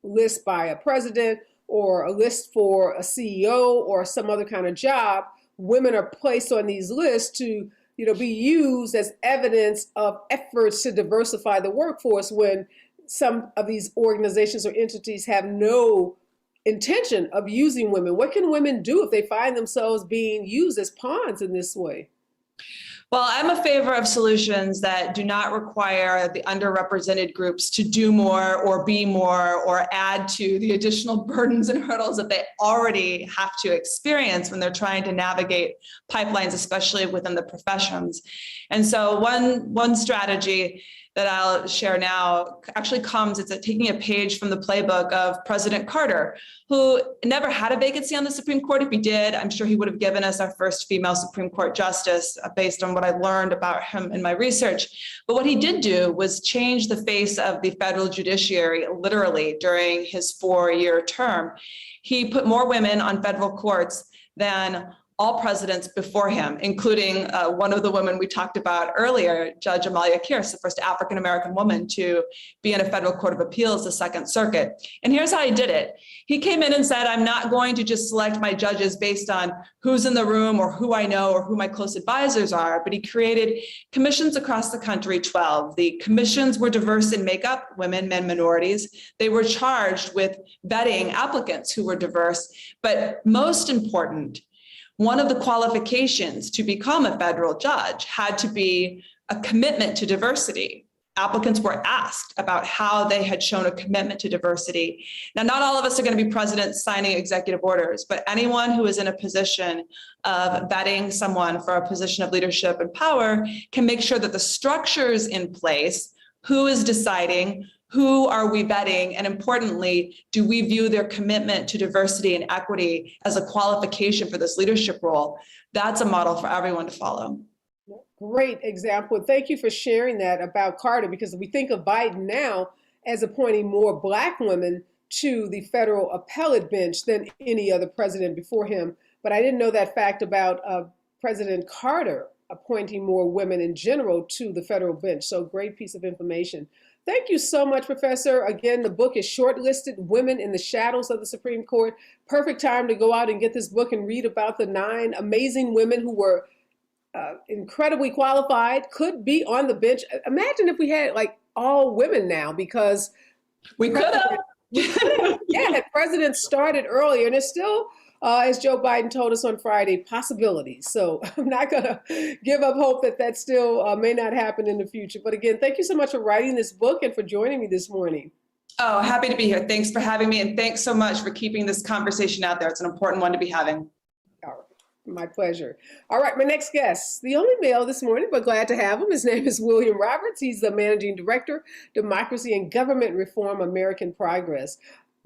list by a president or a list for a CEO or some other kind of job, women are placed on these lists to be used as evidence of efforts to diversify the workforce when some of these organizations or entities have no intention of using women. What can women do if they find themselves being used as pawns in this way? Well, I'm a favor of solutions that do not require the underrepresented groups to do more or be more or add to the additional burdens and hurdles that they already have to experience when they're trying to navigate pipelines, especially within the professions. And so one strategy that I'll share now actually it's taking a page from the playbook of President Carter, who never had a vacancy on the Supreme Court. If he did, I'm sure he would have given us our first female Supreme Court justice based on what I learned about him in my research. But what he did do was change the face of the federal judiciary literally during his 4-year term. He put more women on federal courts than all presidents before him, including one of the women we talked about earlier, Judge Amalia Kearse, the first African-American woman to be in a federal court of appeals, the Second Circuit. And here's how he did it. He came in and said, I'm not going to just select my judges based on who's in the room or who I know or who my close advisors are, but he created commissions across the country, 12. The commissions were diverse in makeup, women, men, minorities. They were charged with vetting applicants who were diverse, but most important, one of the qualifications to become a federal judge had to be a commitment to diversity. Applicants were asked about how they had shown a commitment to diversity. Now, not all of us are going to be presidents signing executive orders, but anyone who is in a position of vetting someone for a position of leadership and power can make sure that the structure's in place, who is deciding, who are we vetting? And importantly, do we view their commitment to diversity and equity as a qualification for this leadership role? That's a model for everyone to follow. Great example. Thank you for sharing that about Carter, because we think of Biden now as appointing more Black women to the federal appellate bench than any other president before him. But I didn't know that fact about President Carter appointing more women in general to the federal bench. So great piece of information. Thank you so much, Professor. Again, the book is Shortlisted: Women in the Shadows of the Supreme Court. Perfect time to go out and get this book and read about the 9 amazing women who were incredibly qualified, could be on the bench. Imagine if we had like all women now, because We could have. yeah, president started earlier, and it's still, as Joe Biden told us on Friday, possibilities. So I'm not going to give up hope that that still may not happen in the future. But again, thank you so much for writing this book and for joining me this morning. Oh, happy to be here. Thanks for having me. And thanks so much for keeping this conversation out there. It's an important one to be having. All right. My pleasure. All right, my next guest, the only male this morning, but glad to have him. His name is William Roberts. He's the Managing Director, Democracy and Government Reform, American Progress.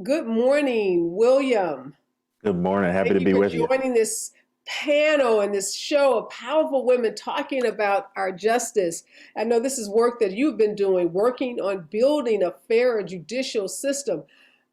Good morning, William. Good morning. Happy to be with you. Thank you for joining this panel and this show of powerful women talking about our justice. I know this is work that you've been doing, working on building a fairer judicial system.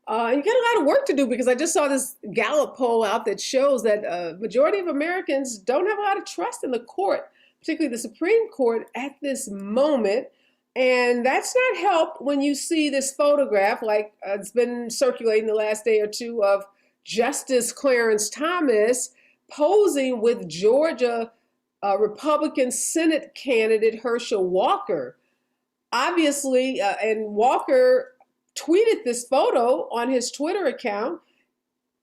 You got a lot of work to do, because I just saw this Gallup poll out that shows that majority of Americans don't have a lot of trust in the court, particularly the Supreme Court at this moment. And that's not helped when you see this photograph, like it's been circulating the last day or two, of Justice Clarence Thomas posing with Georgia Republican Senate candidate Herschel Walker. Obviously, and Walker tweeted this photo on his Twitter account.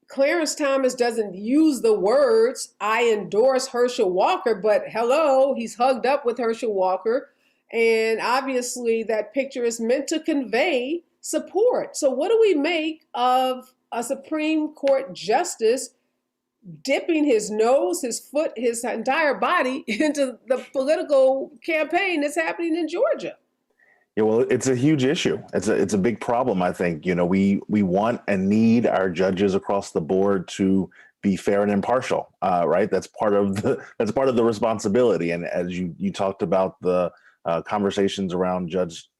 Clarence Thomas doesn't use the words, "I endorse Herschel Walker," but hello, he's hugged up with Herschel Walker. And obviously that picture is meant to convey support. So what do we make of a Supreme Court justice dipping his nose, his foot, his entire body into the political campaign that's happening in Georgia? Yeah, well, it's a huge issue. It's a big problem, I think. You know, we want and need our judges across the board to be fair and impartial, right? That's part of the responsibility. And as you talked about the conversations around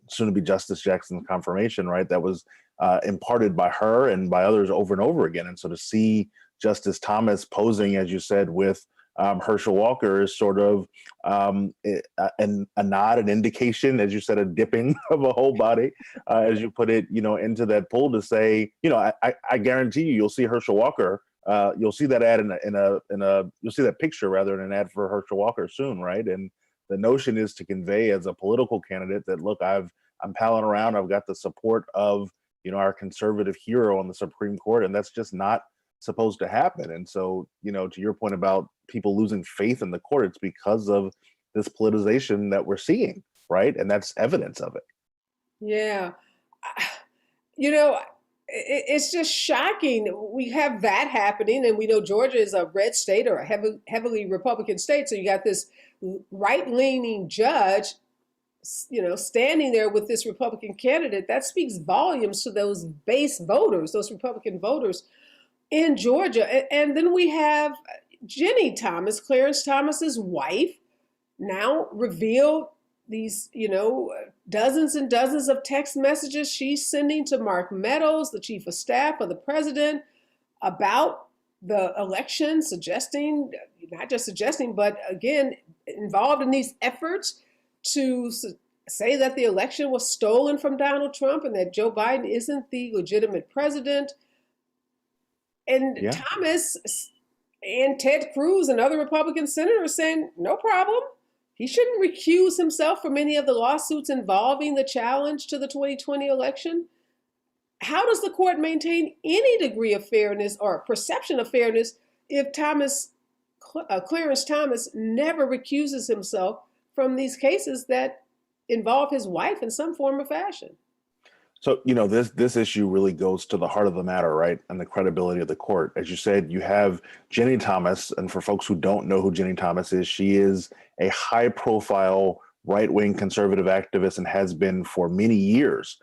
soon-to-be Justice Jackson's confirmation, right? That was imparted by her and by others over and over again. And so to see Justice Thomas posing, as you said, with Herschel Walker is sort of a nod, an indication, as you said, a dipping of a whole body, as you put it, into that poll to say, I guarantee you'll see Herschel Walker. You'll see that ad you'll see that picture rather in an ad for Herschel Walker soon, right? And the notion is to convey as a political candidate that, look, I'm palling around. I've got the support of our conservative hero on the Supreme Court, and that's just not supposed to happen. And so, to your point about people losing faith in the court, it's because of this politicization that we're seeing, right? And that's evidence of it. Yeah. It's just shocking. We have that happening, and we know Georgia is a red state, or a heavily Republican state. So you got this right-leaning judge, standing there with this Republican candidate. That speaks volumes to those base voters, those Republican voters in Georgia. And then we have Jenny Thomas, Clarence Thomas's wife, now revealed these, dozens and dozens of text messages she's sending to Mark Meadows, the chief of staff of the president, about the election, not just suggesting, but again, involved in these efforts to say that the election was stolen from Donald Trump and that Joe Biden isn't the legitimate president. And yeah. Thomas and Ted Cruz and other Republican senators saying, no problem. He shouldn't recuse himself from any of the lawsuits involving the challenge to the 2020 election. How does the court maintain any degree of fairness or perception of fairness if Clarence Thomas never recuses himself from these cases that involve his wife in some form or fashion? So, this issue really goes to the heart of the matter, right? And the credibility of the court. As you said, you have Jenny Thomas. And for folks who don't know who Jenny Thomas is, she is a high profile right-wing conservative activist and has been for many years.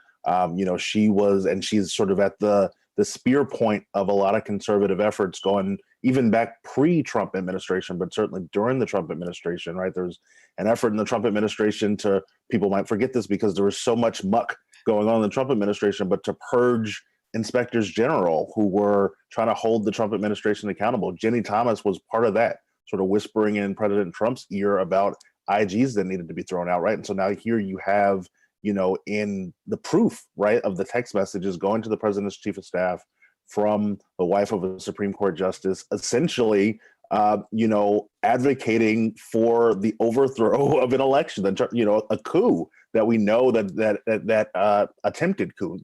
She was, and she's sort of at the the spear point of a lot of conservative efforts going even back pre-Trump administration, but certainly during the Trump administration, right? There's an effort in the Trump administration to, people might forget this because there was so much muck going on in the Trump administration, but to purge inspectors general who were trying to hold the Trump administration accountable. Jenny Thomas was part of that, sort of whispering in President Trump's ear about IGs that needed to be thrown out, right? And so now here you have, in the proof, right, of the text messages going to the president's chief of staff from the wife of a Supreme Court justice, essentially, advocating for the overthrow of an election, a coup that we know that attempted coup,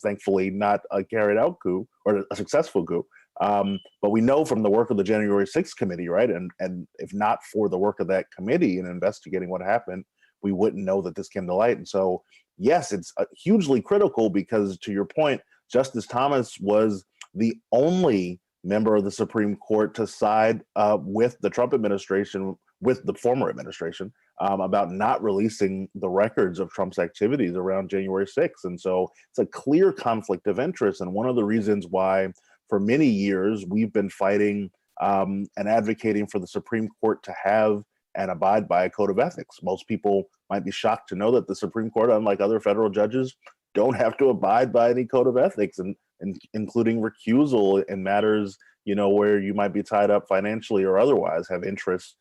thankfully not a carried out coup or a successful coup. But we know from the work of the January 6th committee, right? And if not for the work of that committee in investigating what happened, we wouldn't know that this came to light. And so, yes, it's hugely critical because, to your point, Justice Thomas was the only member of the Supreme Court to side with the Trump administration, with the former administration, about not releasing the records of Trump's activities around January 6th. And so it's a clear conflict of interest. And one of the reasons why, for many years, we've been fighting and advocating for the Supreme Court to have and abide by a code of ethics. Most people might be shocked to know that the Supreme Court, unlike other federal judges, don't have to abide by any code of ethics, and including recusal in matters, where you might be tied up financially or otherwise have interests,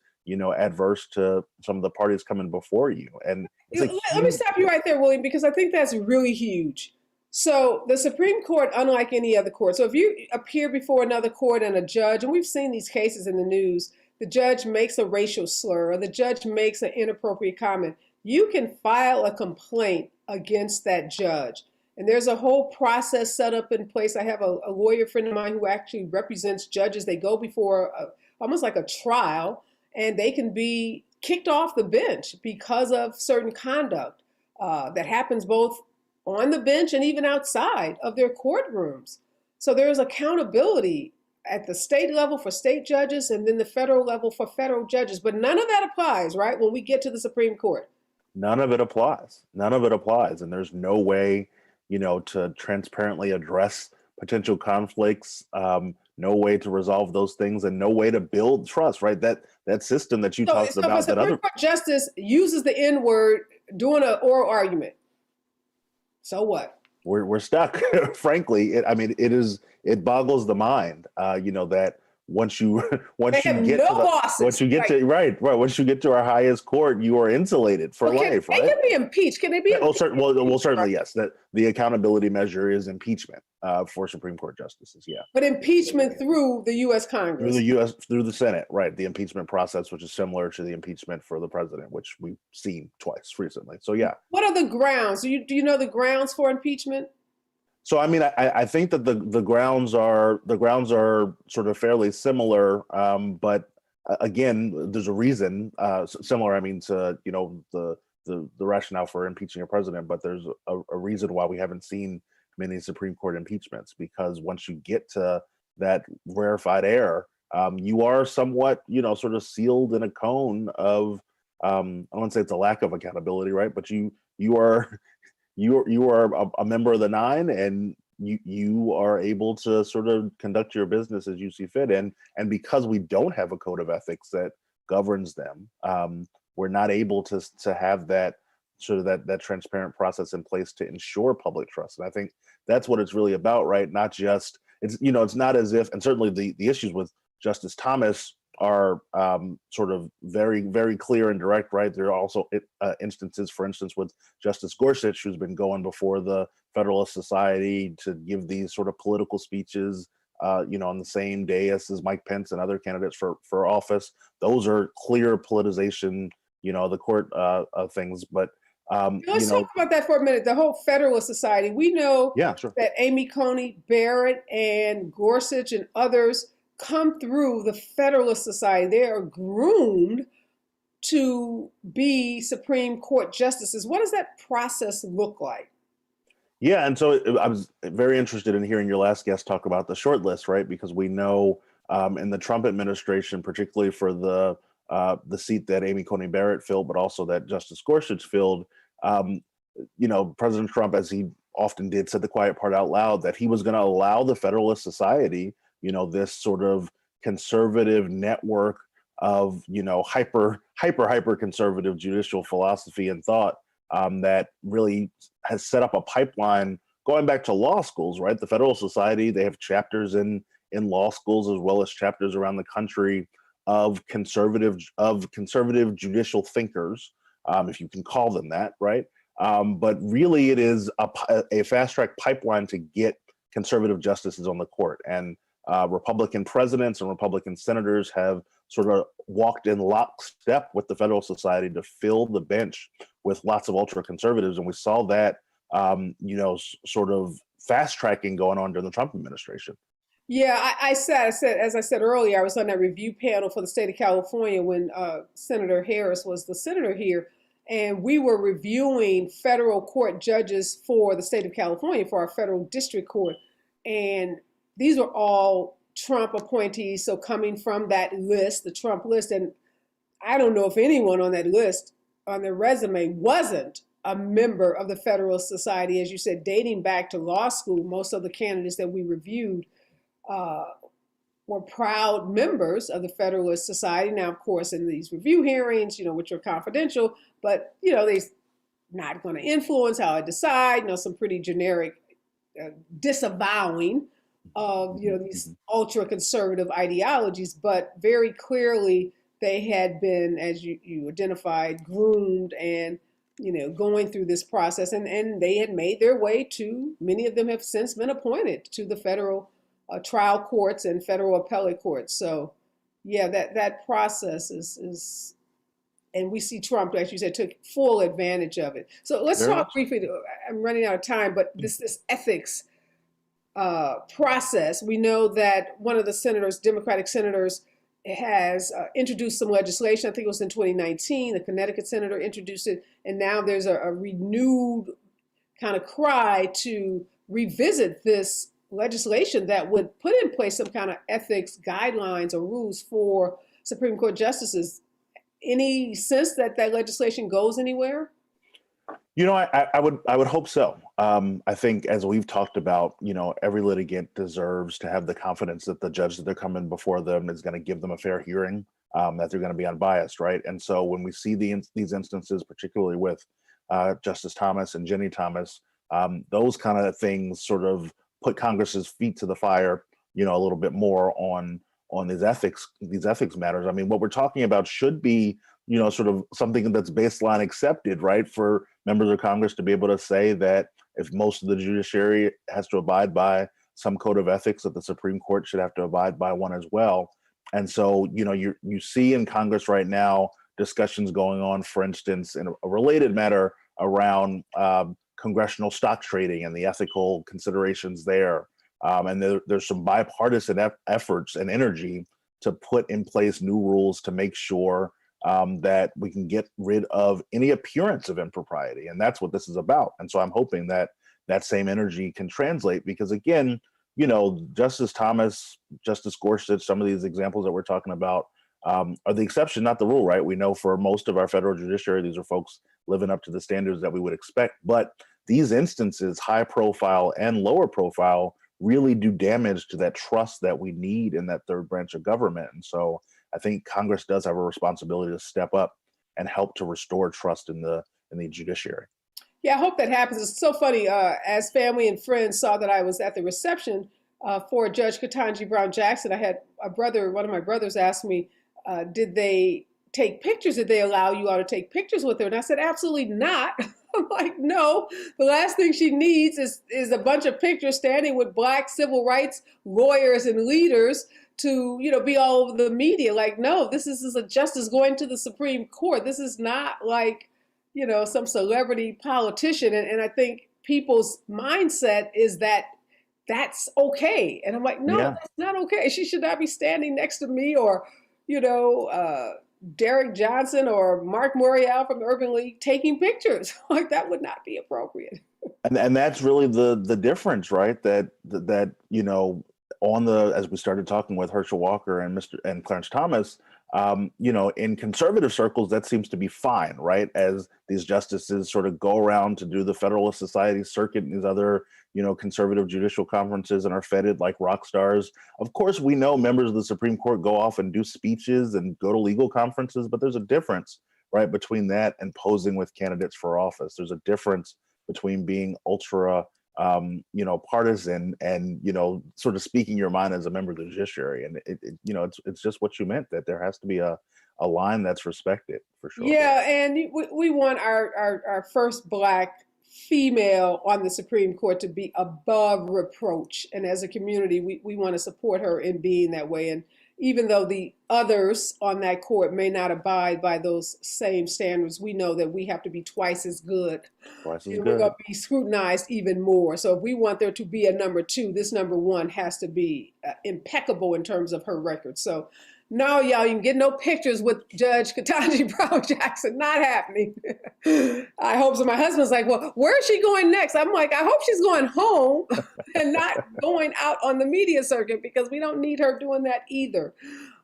adverse to some of the parties coming before you. And let me stop you right there, William, because I think that's really huge. So the Supreme Court, unlike any other court, so if you appear before another court and a judge, and we've seen these cases in the news, the judge makes a racial slur or the judge makes an inappropriate comment, you can file a complaint against that judge. And there's a whole process set up in place. I have a lawyer friend of mine who actually represents judges. They go before almost like a trial, and they can be kicked off the bench because of certain conduct that happens both on the bench and even outside of their courtrooms. So there's accountability at the state level for state judges and then the federal level for federal judges. But none of that applies, right, when we get to the Supreme Court. None of it applies. None of it applies. And there's no way, to transparently address potential conflicts, no way to resolve those things, and no way to build trust, right? That system that you talked about. So if a Supreme Court justice uses the N-word during an oral argument, so what? We're stuck. Frankly, it boggles the mind. That once you get to our highest court, you are insulated for life. Right? They can be impeached. Can they be? Certainly yes. That the accountability measure is impeachment for Supreme Court justices. Yeah. But impeachment through the U.S. Congress. Through the Senate, right? The impeachment process, which is similar to the impeachment for the president, which we've seen twice recently. So yeah. What are the grounds? Do you know the grounds for impeachment? So I think that the grounds are sort of fairly similar, but again, there's a reason similar. I mean, to the rationale for impeaching a president, but there's a reason why we haven't seen many Supreme Court impeachments, because once you get to that rarefied air, you are somewhat sort of sealed in a cone of I don't want to say it's a lack of accountability, right? But you are a member of the nine, and you are able to sort of conduct your business as you see fit. And because we don't have a code of ethics that governs them, we're not able to have that sort of that transparent process in place to ensure public trust. And I think that's what it's really about, right? Not just it's not as if, and certainly the issues with Justice Thomas are sort of very, very clear and direct, right? There are also instances, for instance, with Justice Gorsuch, who's been going before the Federalist Society to give these sort of political speeches, on the same day as Mike Pence and other candidates for office. Those are clear politicization, the court things. But let's talk about that for a minute. The whole Federalist Society. We know that Amy Coney Barrett and Gorsuch and others come through the Federalist Society. They are groomed to be Supreme Court justices. What does that process look like? Yeah, and so I was very interested in hearing your last guest talk about the short list, right? Because we know in the Trump administration, particularly for the seat that Amy Coney Barrett filled, but also that Justice Gorsuch filled, President Trump, as he often did, said the quiet part out loud, that he was going to allow the Federalist Society, this sort of conservative network of, hyper conservative judicial philosophy and thought, that really has set up a pipeline going back to law schools, right? The Federalist Society, they have chapters in law schools as well as chapters around the country of conservative judicial thinkers, if you can call them that, right? But really, it is a fast track pipeline to get conservative justices on the court. And Republican presidents and Republican senators have sort of walked in lockstep with the Federal Society to fill the bench with lots of ultra conservatives. And we saw that, sort of fast tracking going on during the Trump administration. Yeah, as I said earlier, I was on that review panel for the state of California when Senator Harris was the senator here. And we were reviewing federal court judges for the state of California, for our federal district court. And these were all Trump appointees. So coming from that list, the Trump list, and I don't know if anyone on that list on their resume wasn't a member of the Federalist Society. As you said, dating back to law school, most of the candidates that we reviewed were proud members of the Federalist Society. Now, of course, in these review hearings, which are confidential, but, they're not going to influence how I decide, some pretty generic disavowing of, these ultra conservative ideologies, but very clearly they had been, as you identified, groomed and, going through this process, and they had made their way to, many of them have since been appointed to the federal trial courts and federal appellate courts. So, yeah, that process is, and we see Trump, as you said, took full advantage of it. So let's talk briefly. I'm running out of time, but this ethics process. We know that one of the senators, Democratic senators, has introduced some legislation. I think it was in 2019. The Connecticut senator introduced it, and now there's a renewed kind of cry to revisit this legislation that would put in place some kind of ethics guidelines or rules for Supreme Court justices. Any sense that legislation goes anywhere? I would hope so. I think, as we've talked about, every litigant deserves to have the confidence that the judge that they're coming before them is going to give them a fair hearing, that they're going to be unbiased, right? And so when we see these instances, particularly with Justice Thomas and Jenny Thomas, those kind of things sort of put Congress's feet to the fire, a little bit more on these ethics matters. I mean, what we're talking about should be, sort of something that's baseline accepted, right? For members of Congress to be able to say that if most of the judiciary has to abide by some code of ethics, that the Supreme Court should have to abide by one as well. And so, you see in Congress right now discussions going on, for instance, in a related matter around congressional stock trading and the ethical considerations there. And there's some bipartisan efforts and energy to put in place new rules to make sure that we can get rid of any appearance of impropriety. And that's what this is about. And so I'm hoping that that same energy can translate, because again, Justice Thomas, Justice Gorsuch, some of these examples that we're talking about are the exception, not the rule, right? We know for most of our federal judiciary, these are folks living up to the standards that we would expect. But these instances, high profile and lower profile, really do damage to that trust that we need in that third branch of government. And so I think Congress does have a responsibility to step up and help to restore trust in the judiciary. Yeah, I hope that happens. It's so funny. As family and friends saw that I was at the reception for Judge Ketanji Brown Jackson, I had one of my brothers asked me, did they take pictures? Did they allow you all to take pictures with her? And I said, absolutely not. I'm like, no, the last thing she needs is a bunch of pictures standing with Black civil rights lawyers and leaders to, be all over the media. Like, no, this is a justice going to the Supreme Court. This is not like, some celebrity politician. And I think people's mindset is that that's okay. And I'm like, no, That's not okay. She should not be standing next to me or, Derek Johnson or Mark Morial from the Urban League taking pictures. Like, that would not be appropriate. And that's really the difference, right? That as we started talking with Herschel Walker and Clarence Thomas, In conservative circles, that seems to be fine, right? As these justices sort of go around to do the Federalist Society circuit and these other, conservative judicial conferences and are feted like rock stars. Of course, we know members of the Supreme Court go off and do speeches and go to legal conferences, but there's a difference, right, between that and posing with candidates for office. There's a difference between being ultra partisan and, sort of speaking your mind as a member of the judiciary. And it's just what you meant, that there has to be a line that's respected for sure. Yeah. And we want our first Black female on the Supreme Court to be above reproach. And as a community, we want to support her in being that way. And even though the others on that court may not abide by those same standards, we know that we have to be twice as good. We're going to be scrutinized even more. So if we want there to be a number two, this number one has to be impeccable in terms of her record. So no, y'all, you can get no pictures with Judge Ketanji Brown Jackson. Not happening. I hope so. My husband's like, well, where is she going next? I'm like, I hope she's going home and not going out on the media circuit, because we don't need her doing that either.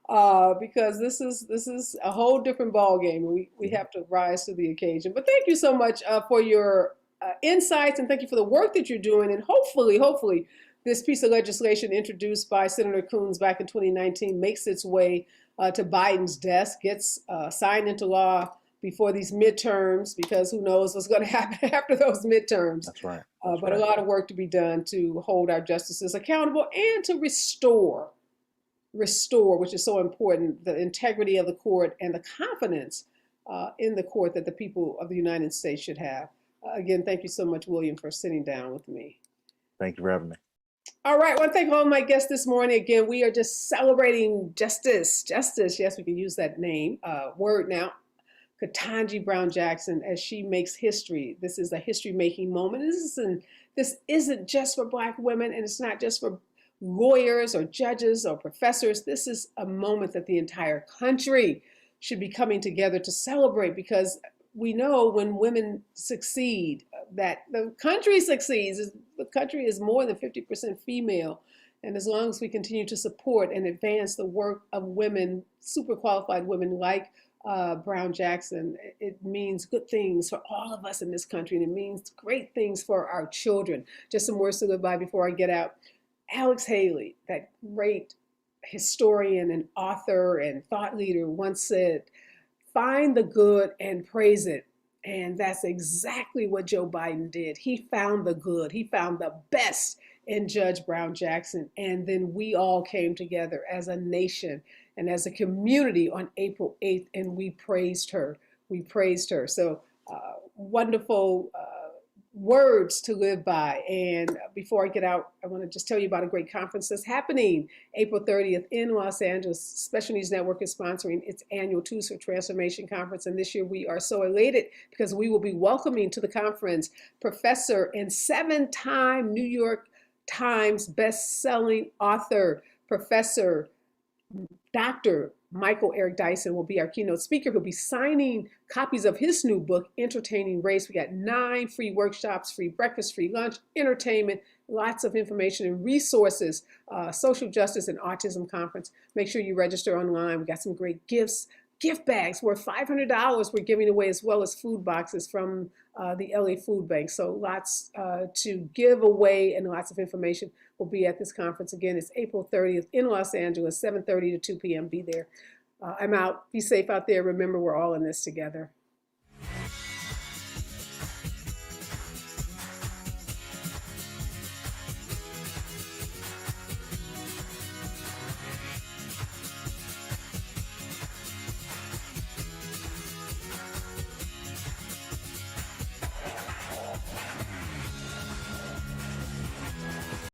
Because this is a whole different ball game. We have to rise to the occasion. But thank you so much for your insights, and thank you for the work that you're doing. And hopefully, this piece of legislation introduced by Senator Coons back in 2019 makes its way to Biden's desk, gets signed into law before these midterms, because who knows what's going to happen after those midterms. That's right. But a lot of work to be done to hold our justices accountable and to restore, which is so important, the integrity of the court and the confidence in the court that the people of the United States should have. Again, thank you so much, William, for sitting down with me. Thank you for having me. All right, I want to thank all my guests this morning. Again, we are just celebrating justice. Yes, we can use that word now. Ketanji Brown Jackson, as she makes history. This is a history-making moment. This isn't just for Black women, and it's not just for lawyers or judges or professors. This is a moment that the entire country should be coming together to celebrate, because we know when women succeed, that the country succeeds. The country is more than 50% female. And as long as we continue to support and advance the work of women, super qualified women like Brown Jackson, it means good things for all of us in this country, and it means great things for our children. Just some words to live by before I get out. Alex Haley, that great historian and author and thought leader, once said, "Find the good and praise it." And that's exactly what Joe Biden did. He found the good. He found the best in Judge Brown Jackson. And then we all came together as a nation and as a community on April 8th, and we praised her. So wonderful words to live by. And before I get out, I want to just tell you about a great conference that's happening April 30th in Los Angeles. Special Needs Network is sponsoring its annual Tools for Transformation Conference. And this year we are so elated because we will be welcoming to the conference Professor and 7-time New York Times best-selling author, Professor Dr. Michael Eric Dyson will be our keynote speaker. He'll be signing copies of his new book, Entertaining Race. We got 9 free workshops, free breakfast, free lunch, entertainment, lots of information and resources, social justice and autism conference. Make sure you register online. We got some great gifts, gift bags worth $500 we're giving away, as well as food boxes from the LA Food Bank. So lots to give away, and lots of information will be at this conference. Again, it's April 30th in Los Angeles, 7:30 to 2 p.m. Be there. I'm out. Be safe out there. Remember, we're all in this together.